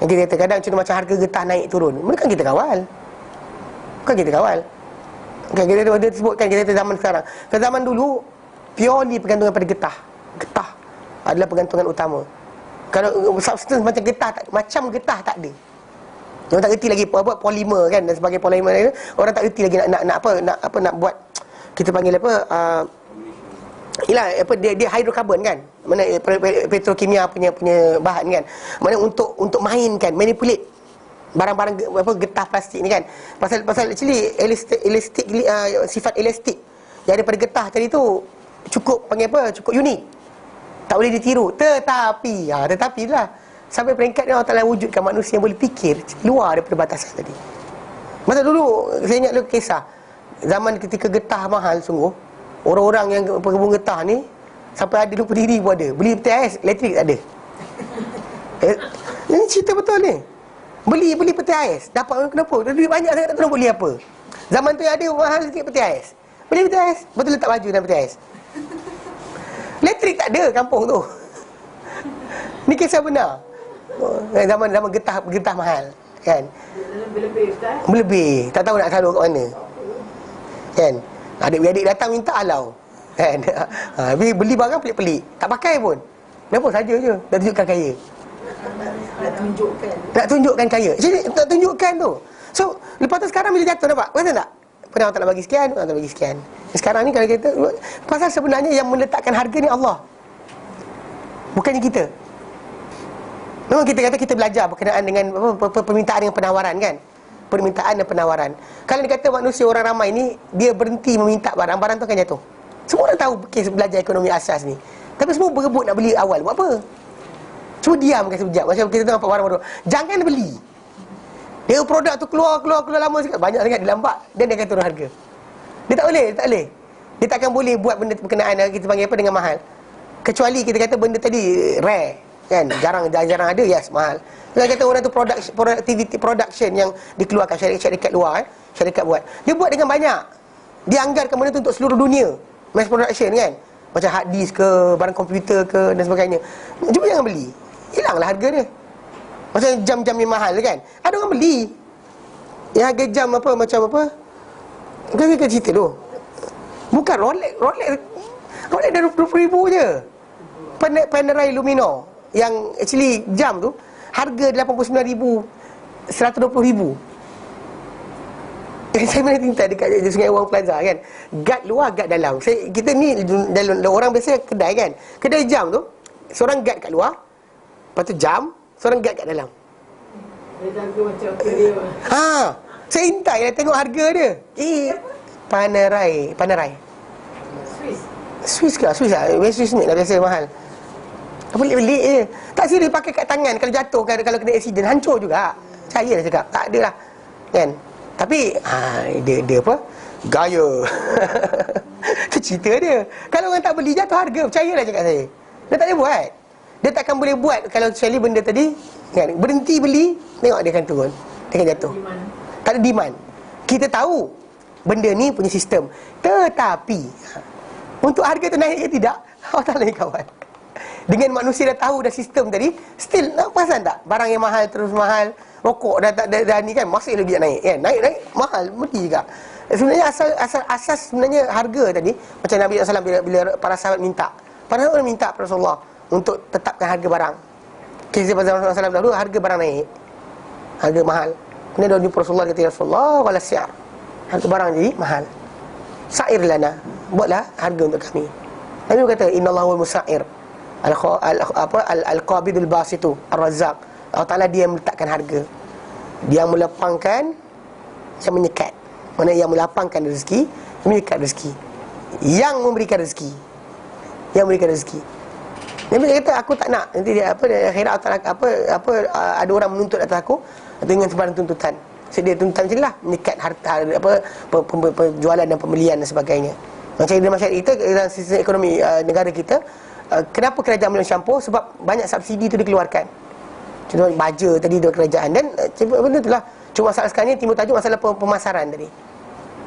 S1: Yang kita kata kadang contoh macam harga getah naik turun, bukan kita kawal. Bukan kita kawal. Kan kita sebutkan kita zaman sekarang. Ke zaman dulu purely pergantungan pada getah. Getah adalah pergantungan utama. Kalau substance macam getah tak ada. Orang tak reti lagi apa polimer kan, dan sebagai polimer ni orang tak reti lagi nak buat, kita panggil dia hidrokarbon kan, mana petrokimia punya bahan kan, mana untuk mainkan, manipulate barang-barang getah plastik ni kan. Pasal actually elastik, sifat elastik yang ada pada getah tadi tu cukup cukup unik, tak boleh ditiru. Tetapi lah sampai peringkat ni Allah Ta'ala wujudkan manusia yang boleh fikir luar daripada batasan tadi. Masa dulu saya ingat dulu kisah zaman ketika getah mahal sungguh, orang-orang yang pengembun getah ni sampai ada lupa diri pun ada. Beli peti ais elektrik tak ada. Ini cerita betul ni. Beli peti ais, dapat kenapa? Duit banyak sangat, tak tahu nak beli apa. Zaman tu yang ada mahal sikit peti ais. Beli peti ais, betul letak baju dalam peti ais. Elektrik tak ada kampung tu. Ni kisah benar. Zaman getah mahal kan. Lebih tak tahu nak salur kat mana. Kan? Adik-adik datang minta halau. Kan? Beli barang pelik-pelik, tak pakai pun. Kenapa saja je? Nak tunjukkan kaya. Nak tunjukkan kaya. Jadi nak tunjukkan tu. So, lepas tu sekarang bila jatuh nampak? Perasan tak? Pernah Allah tak nak bagi sekian, Allah tak bagi sekian. Sekarang ni kalau kita, pasal sebenarnya yang meletakkan harga ni Allah, bukannya kita. Memang kita kata kita belajar berkenaan dengan permintaan dengan penawaran kan. Permintaan dan penawaran. Kalau dia kata manusia orang ramai ni, dia berhenti meminta barang-barang tu akan jatuh. Semua orang tahu kes belajar ekonomi asas ni. Tapi semua berebut nak beli awal. Buat apa? Cuma diam kan sekejap. Macam kita tengok nampak barang baru, jangan beli. Dia produk tu keluar lama sikit, banyak sangat dilambat, dan dia akan turun harga. Dia tak boleh. Dia takkan boleh buat benda berkenaan kita panggil apa dengan mahal. Kecuali kita kata benda tadi rare kan, jarang ada, yes, mahal. Kalau kata orang tu productivity production yang dikeluarkan syarikat luar syarikat buat. Dia buat dengan banyak. Dia anggarkan benda tu untuk seluruh dunia. Mass production kan. Macam hard disk ke, barang komputer ke dan sebagainya. Cuba jangan beli. Hilanglah harga dia. Macam jam-jam yang mahal kan. Ada orang beli. Yang harga jam macam apa? Kita cerita tu. Bukan Rolex dah 20,000 je. Panerai Lumino yang actually jam tu harga 89,120,000. Saya pernah tinta dekat Sungai Wang Plaza kan. Guard luar, guard dalam. Kita ni dalam orang biasa kedai kan. Kedai jam tu seorang guard kat luar, lepas tu jam, seorang guard kat dalam. Saya intai lah tengok harga dia. Panerai Swiss ke? Swiss lah. Swiss ni lah biasa mahal. Pelik-pelik je. Tak serius pakai kat tangan. Kalau jatuh, kalau kena accident, hancur juga. Saya lah cakap, tak ada lah kan. Tapi dia apa? Gaya. Itu cerita dia. Kalau orang tak beli, jatuh harga. Percayalah cakap saya. Dia tak boleh buat. Dia takkan boleh buat kalau sekali benda tadi kan, berhenti beli, tengok dia akan turun, dia akan jatuh. Tak ada demand. Kita tahu benda ni punya sistem. Tetapi untuk harga tu naik ke tidak, Allah Ta'ala ni kawan. Dengan manusia dah tahu dah sistem tadi, still nak perasan tak? Barang yang mahal terus mahal. Rokok dah ni kan, masih lagi naik kan. Naik mahal, mesti juga. Sebenarnya asas sebenarnya harga tadi, macam Nabi SAW bila para sahabat minta. Para sahabat minta kepada Rasulullah untuk tetapkan harga barang. Kisah pasal Rasulullah SAW dahulu, harga barang naik, harga mahal. Kemudian dia jumpa Rasulullah, kata Rasulullah wala si'ar, harga barang jadi mahal. Sa'ir lana, buatlah harga untuk kami. Nabi kata innallahu wal musa'ir, al-qabidul basitu ar-razzaq. Allah Ta'ala dia yang meletakkan harga, dia yang melapangkan, yang menyekat. Mana yang melapangkan rezeki, menyekat rezeki, yang memberikan rezeki, yang memberikan rezeki. Nabi kata aku tak nak nanti dia akhirat ada orang menuntut atas aku dengan sebarang tuntutan. Sedia tuntutan macam inilah, menyekat harta penjualan dan pembelian dan sebagainya. Macam dalam masyarakat kita, dalam sistem ekonomi negara kita, kenapa kerajaan Malaysia campur? Sebab banyak subsidi tu dikeluarkan. Contoh baja tadi dari kerajaan, dan benda itulah Cuma masalah sekarang ni timbul tajuk masalah pemasaran tadi.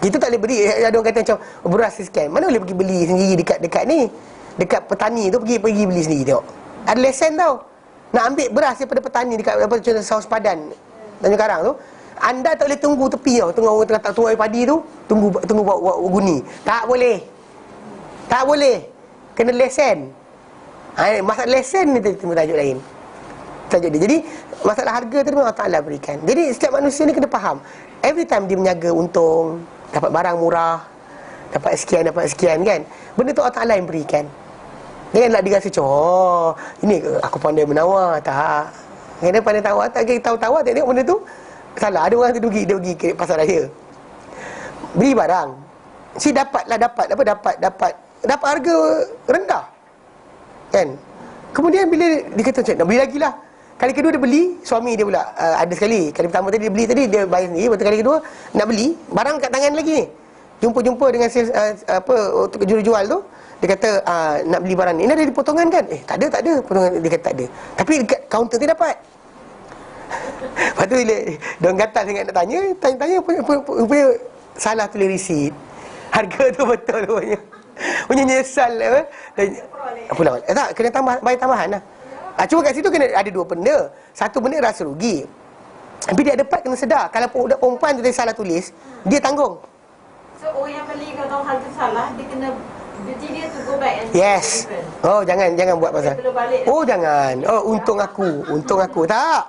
S1: Itu tak boleh beli. Ada orang kata macam beras sekian. Mana boleh pergi beli sendiri dekat ni? Dekat petani tu pergi beli sendiri tengok. Ada lesen tau. Nak ambil beras daripada petani dekat apa contoh Saus Padan, Tanjung Karang tu, anda tak boleh tunggu tepi tau. Tengok orang tengah tak tuai padi tu, tunggu bawa guni. Tak boleh. Tak boleh. Kena lesen. Masalah lesen ni timbul tajuk lain. Tajuk dia. Jadi masalah harga tu memang Allah Ta'ala berikan. Jadi setiap manusia ni kena faham, every time dia menjaga untung, dapat barang murah, dapat sekian kan, benda tu Allah Ta'ala yang berikan. Janganlah dia rasa macam, oh ini aku pandai menawar. Tak. Kena pandai tawar. Tak kira tahu-tahu tengok benda tu salah. Ada orang tu dia pergi ke pasar raya, beli barang, dapat harga rendah kan. Kemudian bila dia kata macam nak beli lagi lah, kali kedua dia beli, suami dia pula ada sekali. Kali pertama tadi dia beli, tadi dia bayar sendiri. Lepas tu kali kedua nak beli, barang kat tangan lagi ni. Jumpa dengan sales, untuk jual tu. Dia kata nak beli barang ni, ini ada potongan kan? Tak ada potongan. Dia kata tak ada. Tapi dekat kaunter tu dapat. Lepas tu bila diorang gatal sangat nak tanya rupanya salah tulis resit. Harga tu betul rupanya. Punya nyesal pulang. Tak, kena bayar tambahan lah. Cuma kat situ kena ada dua benda. Satu benda rasa rugi, tapi dia dapat kena sedar. Kalau budak perempuan tu dia salah tulis, dia tanggung.
S2: So orang yang beli kalau tahu harga salah, dia kena duty dia tu go back and
S1: Yes. Oh jangan buat pasal. Oh jangan. Oh untung aku. Tak.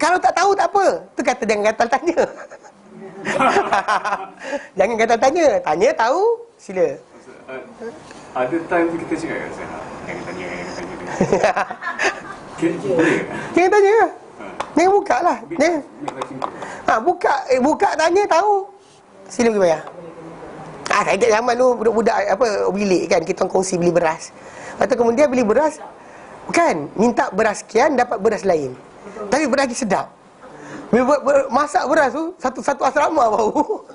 S1: Kalau tak tahu tak apa. Tu kata jangan gatal tanya. Jangan gatal tanya. Tanya tahu, sila.
S5: Ada time tu kita cakap kat saya, jangan tanya. Boleh ke?
S1: Jangan tanya. Jangan buka lah. Buka tanya tahu, sila pergi bayar. Saya ingat zaman tu budak-budak bilik kan, kita kongsi beli beras. Lepas tu kemudian beli beras, kan minta beras sekian dapat beras lain. Tapi beras lagi sedap. Bila masak beras tu satu asrama bau.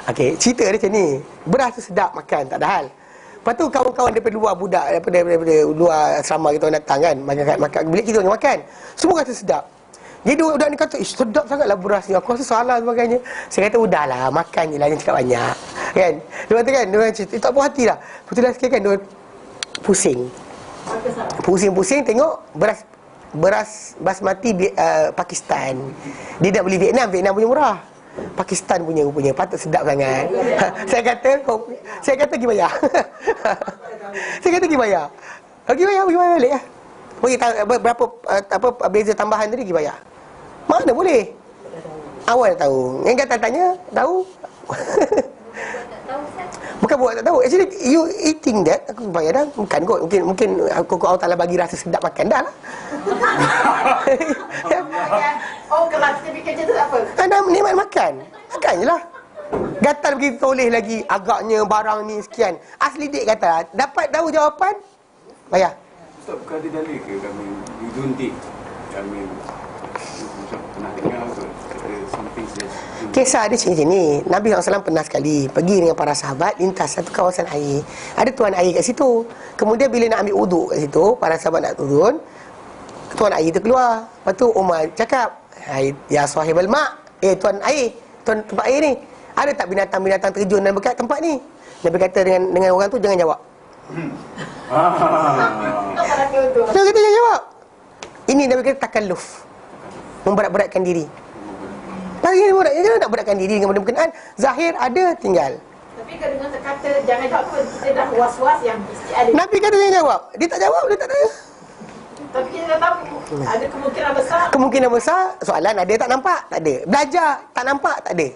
S1: Okey, cerita dia macam ni. Beras tu sedap makan, tak ada hal. Lepas tu kawan-kawan daripada luar, budak daripada luar asrama kita orang datang kan, makan bilik kita orang makan. Semua kata sedap. Jadi budak ni kata, sedap sangatlah beras ni. Aku rasa salah sebagainya. Saya kata, udahlah, makan je lah, jangan cakap banyak. Kan? Dia kata kan, dia cerita, tak puas hati lah. Betul lah sikit kan, dia pusing. Pusing tengok beras basmati Pakistan. Dia nak beli Vietnam punya murah. Pakistan punya rupanya, patut sedap sangat. Saya kata pergi bayar. Saya kata pergi bayar. Pergi bayar balik lah. Bagi berapa beza tambahan tadi pergi bayar. Mana boleh? Awal tahu. Yang kata tanya, tahu. Bukan buat tak tahu. Actually you eating that, aku bayar dah. Bukan kot. Mungkin aku Allah Ta'ala bagi rasa sedap makan dah lah.
S2: Oh, kelas dia fikir macam tu tak apa.
S1: Anda nikmat makan. Makan je lah. Gatal pergi toleh lagi, agaknya barang ni sekian. Asli dik kata, dapat tahu jawapan, bayar.
S5: Ustaz, bukan ada dalil ke kami you don't think kami macam pernah dengar ke ada something says
S1: Kisah dia macam ni. Nabi SAW pernah sekali pergi dengan para sahabat lintas satu kawasan air. Ada tuan air kat situ. Kemudian bila nak ambil uduk kat situ, para sahabat nak turun, tuan air tu keluar. Lepas tu Umar cakap, ya sahibal mak, tuan air, tuan tempat air ni, ada tak binatang-binatang terjun dan dekat tempat ni? Nabi kata dengan orang tu, jangan jawab. Dia kata jangan jawab. Ini Nabi kata takalluf, memberat-beratkan diri. Lagi nak beratkan diri dengan benda berkenaan. Zahir ada, tinggal.
S2: Tapi kalau dengan kata jangan jawab pun, kita dah was-was yang mesti ada.
S1: Nabi kata jangan jawab. Dia tak jawab, dia tak tanya.
S2: Tapi kita tahu ada kemungkinan besar.
S1: Kemungkinan besar, soalan ada tak nampak? Tak ada. Belajar, tak nampak? Tak ada.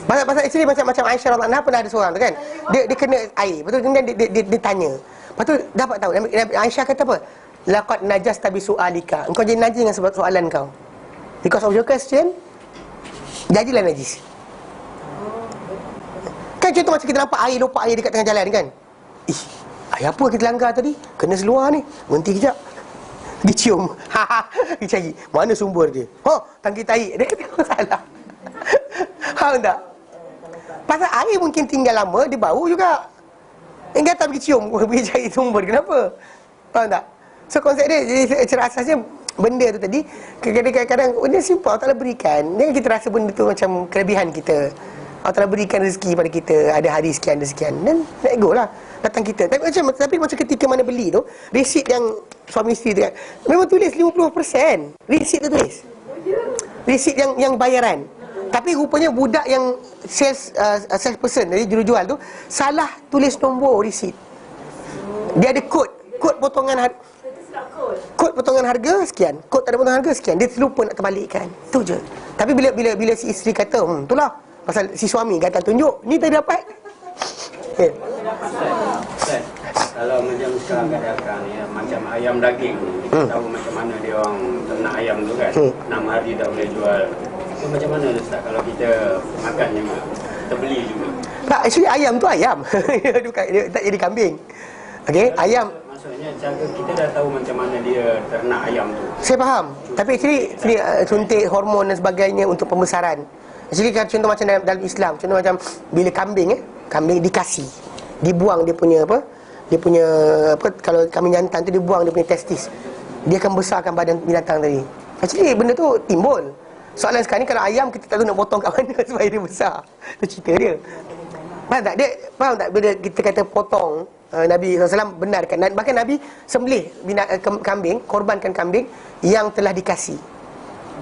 S1: Pasal actually macam Aisyah radhiyallahu anha pernah ada seorang tu kan. Dia kena air. Lepas tu kemudian dia tanya. Lepas tu dapat tahu. Aisyah kata apa? Laqad najasta bi su'alika. Engkau jadi najis dengan sebab soalan kau. Because of your question, jadilah najis. Kan contoh macam kita nampak air, lompat air dekat tengah jalan kan. Air apa kita langgar tadi? Kena seluar ni. Berhenti kejap. Pergi cium. Pergi cari. Mana sumber dia? Tangki tahi. Dia kata salah. Faham tak? Pasal air mungkin tinggal lama, dia bau juga. Yang kata pergi cium, pergi cari sumber. Kenapa? Faham tak? So konsep dia, secara asasnya benda tu tadi, kadang-kadang benda simple Allah Ta'ala berikan. Jangan kita rasa benda tu macam kelebihan kita. Allah Ta'ala berikan rezeki pada kita, ada hari sekian, ada sekian, dan let go lah datang kita. Tapi macam ketika mana beli tu, resit yang suami isteri tu kan, memang tulis 50%. Resit tu tulis, resit yang bayaran. Tapi rupanya budak yang sales person, jadi jurujual tu salah tulis nombor resit. Dia ada kod potongan harga, kod potongan harga sekian, kod tak ada potongan harga sekian. Dia terlupa nak terbalikkan. Tu je. Tapi bila si isteri kata, itulah pasal si suami kata tunjuk, ni tadi dapat. Okay.
S3: Kalau macam sekarang kadang-kadang ya, macam ayam daging, kita tahu macam mana dia orang ternak ayam tu kan, 6 hari dah boleh jual. Itu macam mana Ustaz kalau kita makan juga, kita beli juga?
S1: Tak, actually ayam tu ayam. Dia tak jadi kambing. Okey, ayam.
S3: Maksudnya cara kita dah tahu macam mana dia ternak ayam tu.
S1: Saya faham. Tapi actually suntik hormon dan sebagainya untuk pembesaran. Actually contoh macam dalam Islam, contoh macam bila kambing kambing dikasih, dibuang dia punya kalau kambing jantan tu dibuang dia punya testis, dia akan besarkan badan binatang tadi. Actually benda tu timbul. Soalan sekarang ni kalau ayam kita tak tahu nak potong kat mana supaya dia besar. Tu cerita dia. Faham tak bila kita kata potong, Nabi SAW benarkan, bahkan Nabi sembelih kambing, korbankan kambing yang telah dikasih,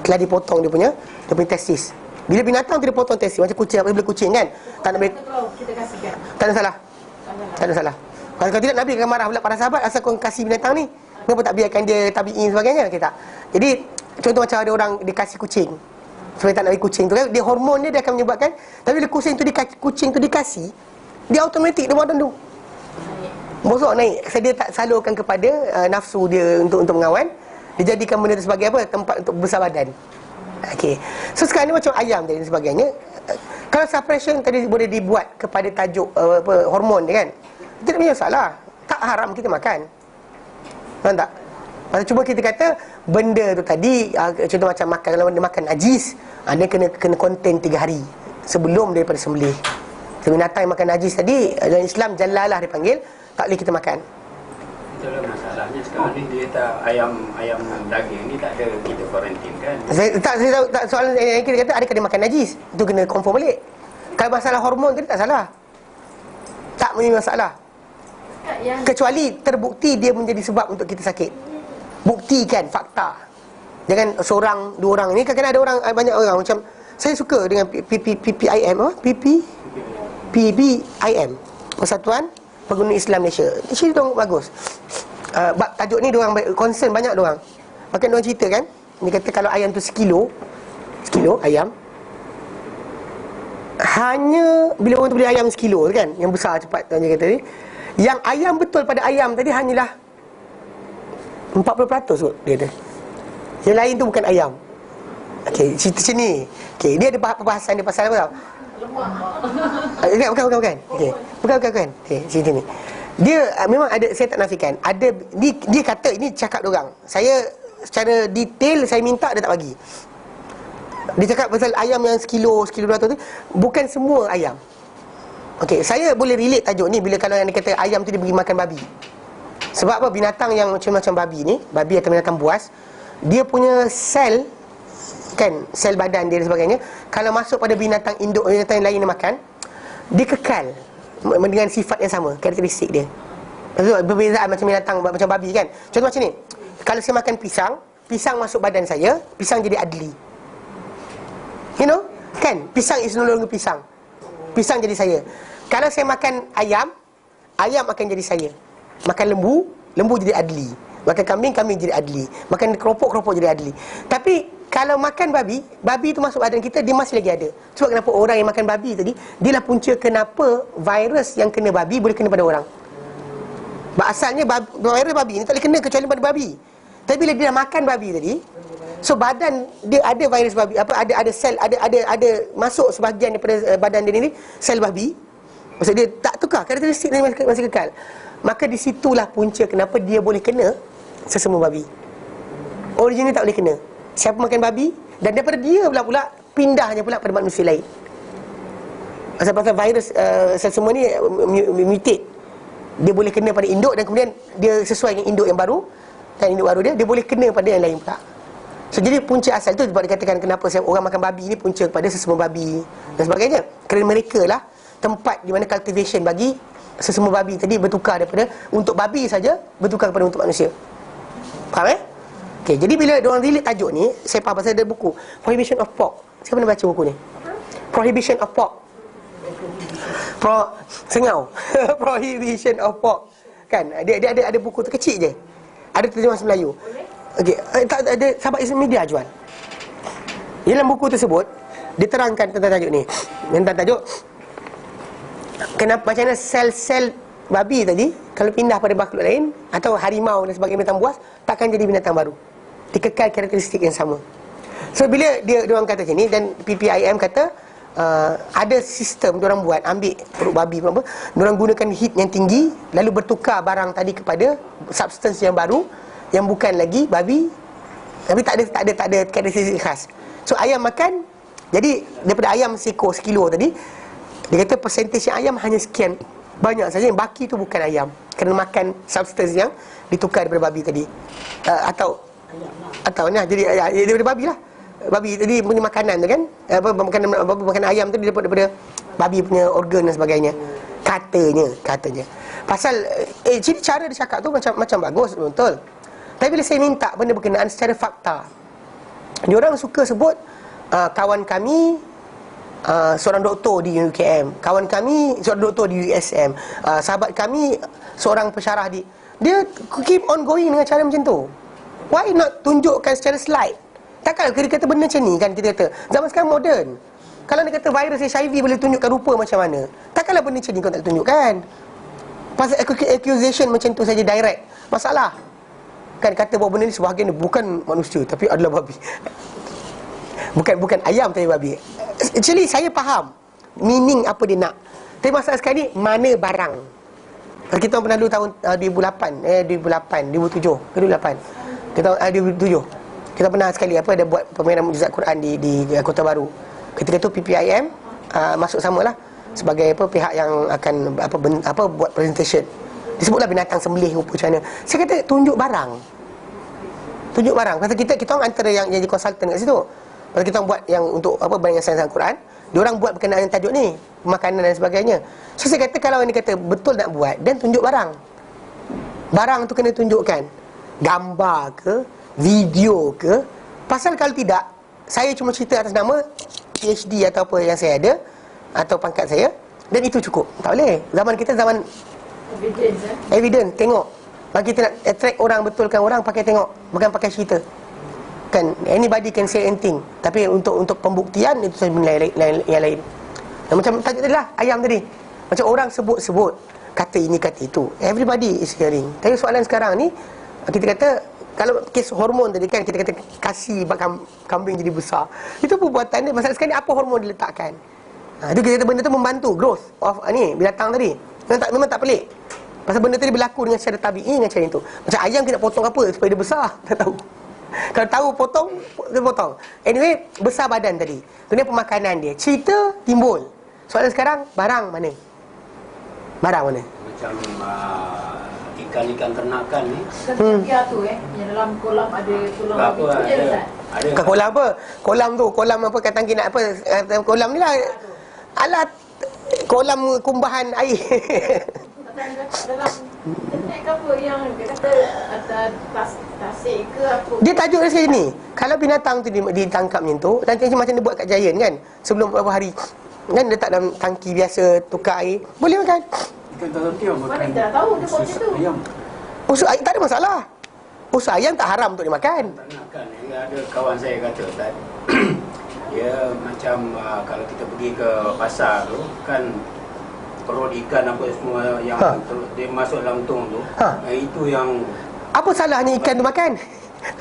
S1: telah dipotong dia punya testis. Bila binatang tu dipotong testis, macam kucing, bila kucing kan tak nak
S2: kita kasihkan.
S1: tak ada salah. Tak ada salah. Kalau tidak Nabi akan marah pula para sahabat, asal kau kasih binatang ni, kenapa tak biarkan dia tabi'in sebagainya? Okay, tak. Jadi contoh macam ada orang dikasih kucing, supaya tak nak bagi kucing tu kan, dia hormon dia akan menyebabkan. Tapi bila kucing tu dikasih, dia automatik dia badan tu bosok naik. Dia tak salurkan kepada nafsu dia untuk mengawan. Dia jadikan benda tu sebagai apa? Tempat untuk besar badan. Okey. So sekarang ni macam ayam dan sebagainya. Kalau suppression tadi boleh dibuat kepada tajuk hormon dia kan, tidak punya masalah. Tak haram kita makan. Faham tak? Pasal cuba kita kata benda tu tadi, contoh macam makan, kalau dia makan najis, dia kena konten 3 hari sebelum daripada sembelih. Binatang yang makan najis tadi dalam Islam jalalah dipanggil, tak boleh kita makan.
S3: Itulah masalahnya sekarang ni dia tak ayam daging ni tak ada kita kuarantin kan.
S1: Saya tak soalan yang kita kata adakah dia makan najis, itu kena confirm balik. Kalau masalah hormon tadi tak salah, tak punya masalah, kecuali terbukti dia menjadi sebab untuk kita sakit. Buktikan fakta. Jangan seorang dua orang ni, kadang-kadang ada orang, banyak orang macam saya suka dengan PPIM, Persatuan Pengguna Islam Malaysia. Actually diorang bagus. Tajuk ni diorang concern banyak diorang. Bahkan diorang cerita kan, dia kata kalau ayam tu sekilo ayam, hanya bila orang tu beli ayam sekilo kan, yang besar cepat dia kata ni, yang ayam betul pada ayam tadi hanyalah 40% kot dia kata. Yang lain tu bukan ayam. Okey, cerita sini. Okey, dia ada perbahasan dia pasal apa tau? Bukan. Okey. Bukan. Okey, cerita ni. Dia memang ada, saya tak nafikan. Ada dia kata, ini cakap dia orang. Saya secara detail saya minta dia tak bagi. Dia cakap pasal ayam yang sekilo 200 tu bukan semua ayam. Okey, saya boleh relate tajuk ni bila kalau yang dia kata ayam tu dia pergi makan babi. Sebab apa? Binatang yang macam babi ni, babi atau binatang buas, dia punya sel kan, sel badan dia dan sebagainya, kalau masuk pada binatang induk, binatang yang lain yang makan, dia kekal dengan sifat yang sama, karakteristik dia. Perbezaan macam binatang, macam babi kan. Contoh macam ni, kalau saya makan pisang masuk badan saya, pisang jadi adli. You know? Kan? Pisang is no longer pisang jadi saya. Kalau saya makan ayam akan jadi saya. Makan lembu jadi adli. Makan kambing jadi adli. Makan keropok jadi adli. Tapi kalau makan babi tu masuk badan kita, dia masih lagi ada. Sebab kenapa orang yang makan babi tadi, dia lah punca kenapa virus yang kena babi boleh kena pada orang. Asalnya virus babi ni tak boleh kena kecuali pada babi. Tapi bila dia dah makan babi tadi, so badan dia ada virus babi, ada sel, ada masuk sebahagian daripada badan dia ni sel babi. Maksud dia tak tukar, karakteristik dia masih kekal. Maka di situlah punca kenapa dia boleh kena sesama babi. Original tak boleh kena. Siapa makan babi, dan daripada dia pula pindahnya pula pada manusia lain. Pasal virus semua ni mutate. Dia boleh kena pada induk, dan kemudian dia sesuai dengan induk yang baru, dan induk baru dia boleh kena pada yang lain pula. So jadi punca asal tu sebab dikatakan kenapa orang makan babi ni punca kepada sesama babi dan sebagainya. Kerana mereka lah tempat di mana cultivation bagi sesama babi tadi bertukar daripada untuk babi saja bertukar kepada untuk manusia. Faham Okey, jadi bila diorang relate tajuk ni, saya faham pasal ada buku Prohibition of Pork. Siapa pernah baca buku ni? Prohibition of Pork. Sengau. Prohibition of Pork. Kan? Dia ada buku tu kecil je. Ada terjemahan bahasa Melayu. Okey, tak ada sahabat Islam Media jual. Dalam buku tersebut diterangkan tentang tajuk ni. Tentang tajuk kenapa macam mana sel-sel babi tadi kalau pindah pada makhluk lain atau harimau dan sebagainya binatang buas takkan jadi binatang baru. Dikekal karakteristik yang sama. So bila diorang kata sini dan PPIM kata ada sistem diorang buat ambil perut babi apa, diorang gunakan heat yang tinggi lalu bertukar barang tadi kepada substance yang baru yang bukan lagi babi tapi tak ada karakteristik khas. So ayam makan, jadi daripada ayam sekilo tadi dia kata percentage yang ayam hanya sekian banyak saja, yang baki tu bukan ayam kerana makan substance yang ditukar daripada babi tadi. Atau nah jadi daripada babi lah. Babi tadi punya makanan tu kan, makanan ayam tu daripada babi punya organ dan sebagainya. Katanya. Pasal jadi cara dia cakap tu macam bagus, betul. Tapi bila saya minta benda berkenaan secara fakta, diorang suka sebut kawan kami seorang doktor di UKM, kawan kami seorang doktor di USM, sahabat kami seorang pensyarah di. Dia keep on going dengan cara macam tu. Why not tunjukkan secara slide? Takkan kita kata benda macam ni kan, kita kata zaman sekarang moden. Kalau dia kata virus HIV boleh tunjukkan rupa macam mana, takkanlah benda macam ni kau tak tunjukkan. Pasal accusation macam tu saja direct, masalah. Kan kata bahawa benda ni sebahagian bukan manusia tapi adalah babi. Bukan ayam tapi babi. Actually saya faham meaning apa dia nak. Tapi masalah sekarang ni mana barang. Kita pernah dulu tahun 2007 ke 2008. Kita 2007. Kita pernah sekali ada buat pameran mukjizat Quran di Kota Baru. Ketika tu PPIM masuk samalah sebagai pihak yang akan buat presentation. Disebutlah binatang sembelih rupa macam mana. Saya kata tunjuk barang. Pasal kita orang antara yang jadi konsultan kat situ. Kalau kita buat yang untuk banyak sains Al-Quran, diorang buat berkenaan dengan tajuk ni, makanan dan sebagainya. So saya kata kalau ni kata betul nak buat, dan tunjuk barang. Barang tu kena tunjukkan gambar ke, video ke. Pasal kalau tidak, saya cuma cerita atas nama PhD atau apa yang saya ada, atau pangkat saya, dan itu cukup. Tak boleh. Zaman kita zaman evidence, tengok. Bagi kita nak attract orang, betulkan orang, pakai tengok, bukan pakai cerita. Kan, anybody can say anything. Tapi untuk pembuktian, itu saya benda yang lain. Dan macam tajuk tadi lah, ayam tadi. Macam orang sebut-sebut, kata ini, kata itu. Everybody is hearing. Tapi soalan sekarang ni, kita kata, kalau kes hormon tadi kan, kita kata kasih kambing jadi besar. Itu perbuatan dia. Masalah sekarang ni, apa hormon diletakkan? Itu kita kata benda tu membantu growth of binatang tadi. Memang tak pelik. Pasal benda tadi berlaku dengan secara tabi'i, dengan cara itu. Macam ayam kita potong apa supaya dia besar? Tak tahu. Kalau tahu potong, dia potong. Anyway, besar badan tadi. Kemudian pemakanan dia. Cerita timbul. Soalan sekarang, barang mana?
S3: Macam ikan-ikan ternakan ni.
S2: Kan tu yang dalam kolam ada tulang babi tu je tak?
S3: Ada.
S1: Bukan kolam apa? Kolam apa kata kita nak apa? Kolam ni lah. Alat kolam kumbahan air.
S2: Dalam internet ke apa yang dia kata tasik ke apa.
S1: Dia tajuk dia sini. Kalau binatang tu ditangkap macam tu, nanti macam dia buat kat Giant kan, sebelum beberapa hari kan, letak dalam tangki biasa, tukar air, boleh makan.
S5: Ikan tak tahu makan.
S2: Mana kita dah tahu dia buat macam tu.
S5: Ayam.
S1: Usus ayam tak ada masalah. Usus ayam tak haram untuk dimakan.
S3: Ternakan. Ada kawan saya kata Ustaz, dia macam kalau kita pergi ke pasar tu kan, perut ikan apa semua yang dia masuk dalam tong tu, itu yang
S1: apa salahnya ikan tu makan?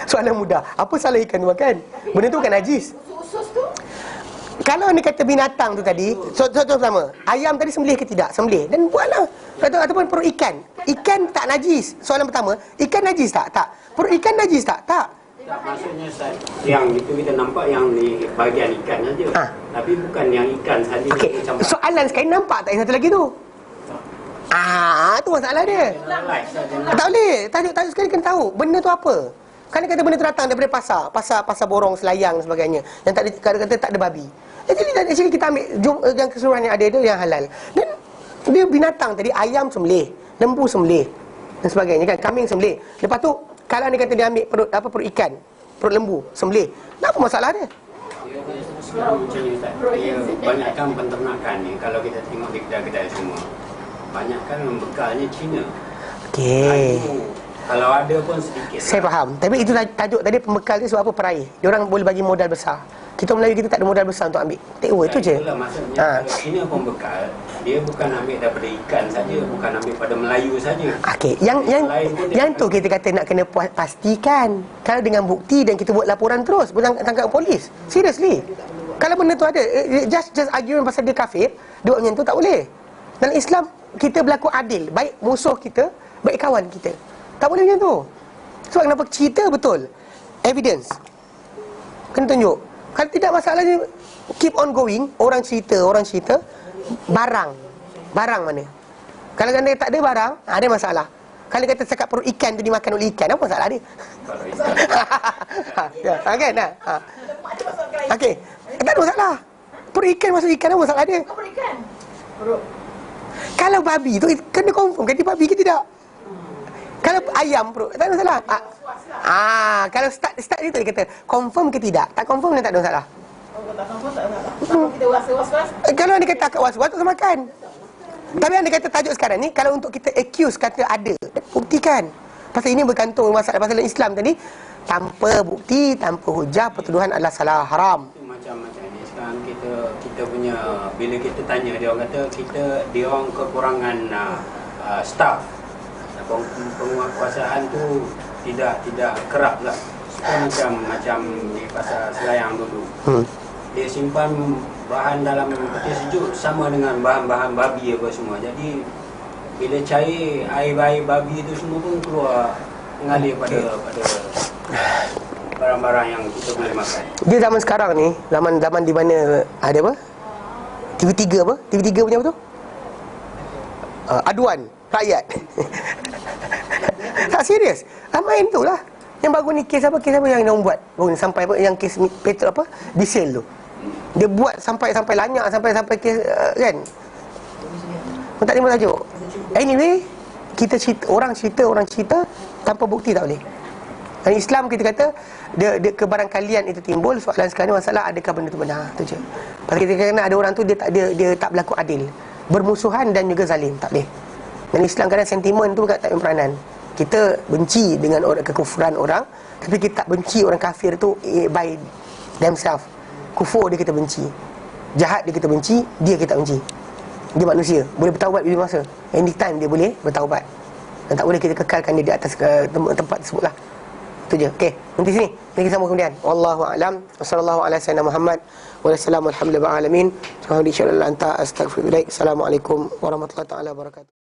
S1: Soalan mudah. Apa salah ikan tu makan? Benda tu bukan najis.
S2: Usus tu
S1: Kalau ni kata binatang tu tadi, contoh pertama, ayam tadi sembelih ke tidak? Sembelih. Dan buatlah. Ataupun perut ikan. Ikan tak najis. Soalan pertama, ikan najis tak? Tak. Perut ikan najis tak? Tak.
S3: tak, maksudnya Ustaz, yang itu kita nampak yang di bahagian ikan saja. Tapi bukan yang ikan saja.
S1: Okey. Soalan sekarang nampak tak yang satu lagi tu? Tu masalah dia. Tak boleh. Tajuk sekali kena tahu benda tu apa. Kan dia kata benda tu datang daripada pasar borong, selayang sebagainya. Yang tak ada, kata tak ada babi. Jadi kita ambil yang keseluruhan yang ada itu yang halal. Dan dia binatang tadi, ayam sembelih, lembu sembelih dan sebagainya kan, kambing sembelih. Lepas tu kalau dia kata dia ambil perut ikan, perut lembu sembelih, apa masalah dia?
S3: Macam ni Ustaz, dia banyakkan penternakan ni, kalau kita tengok di kedai-kedai semua, banyakkan bekalnya Cina.
S1: Okey.
S3: Kalau ada pun sedikit.
S1: Saya faham. Tapi itu tajuk tadi, pembekal dia sebab apa? Peraih. Diorang boleh bagi modal besar. Kita Melayu kita tak ada modal besar untuk ambil. Take away tu je.
S3: Itulah maksudnya. Kalau Cina pembekal, dia bukan ambil daripada ikan saja, bukan ambil pada Melayu saja.
S1: Okey, yang tu kita kata nak kena pastikan. Kalau dengan bukti dan kita buat laporan terus, bukan tangkap polis. Seriously. Kalau benda tu ada, just argument pasal dia kafir, dia buat macam tu tak boleh. Dalam Islam kita berlaku adil, baik musuh kita, baik kawan kita. Tak boleh macam tu. Sebab kenapa cerita betul? Evidence. Kena tunjuk. Kalau tidak, masalahnya keep on going. Orang cerita. Barang mana? Kalau anda tak ada barang, ada masalah. Kalau kata cakap perut ikan tu dimakan oleh ikan, apa masalah dia? Kan? Okey. Tak ada masalah. Perut ikan masuk ikan, apa masalah dia?
S2: Perut ikan. Perut.
S1: Kalau babi tu kena confirm kan dia babi ke tidak? Kalau ayam perut, tak ada masalah. Kalau start dia tu dia kata confirm ke tidak? Tak confirm dia tak ada masalah.
S2: Tak confirm tak ada masalah. Kalau kita was-was.
S1: Kalau dia kata akak was-was, tak usah makan. Tapi anda kata tajuk sekarang ni, kalau untuk kita accuse kata ada, buktikan. Pasal ini bergantung masalah pasal Islam tadi, tanpa bukti, tanpa hujah, pertuduhan adalah salah, haram.
S3: Macam ni sekarang kita punya, bila kita tanya dia orang kata dia orang kekurangan staff. Penguasaan tu tidak kerap lah. Macam di pasar Selayang dulu. Dia simpan bahan dalam peti sejuk sama dengan bahan-bahan babi apa semua. Jadi bila cair air babi itu semua pun keluar, mengalir pada barang-barang yang kita boleh makan.
S1: Dia zaman sekarang ni, zaman di mana ada apa? TV3 apa? TV3 punya apa tu? Aduan rakyat. Tak serius. Main tu lah. Yang baru ni kes apa yang dia buat baru ni, sampai apa, yang kes petrol apa, diesel tu. Dia buat sampai lanyak, sampai kes kan. Tak terima tajuk. Anyway, kita cerita, orang cerita tanpa bukti tak boleh. Dan Islam kita kata dia kebarangkalian itu timbul. Soalan sekarang ni masalah adakah benda tu benar, tu je. Pasal kita kena ada orang tu dia tak berlaku adil, bermusuhan dan juga zalim, tak boleh. Dan Islam kadang sentimen tu tak ada peranan. Kita benci dengan orang kekufuran orang, tapi kita tak benci orang kafir tu by themselves. Kufur dia kita benci, jahat dia kita benci, dia kita benci. Dia manusia, boleh bertaubat bila masa. Anytime dia boleh bertaubat. Dan tak boleh kita kekalkan dia di atas tempat tersebut lah. Itu je. Okey, nanti sini kita sambung kemudian. Wallahu a'lam. Wassallallahu ala sayyidina Muhammad wa alhamdulillahi alamin. Subhanallah, anta astaghfiruka. Assalamualaikum warahmatullahi taala wabarakatuh.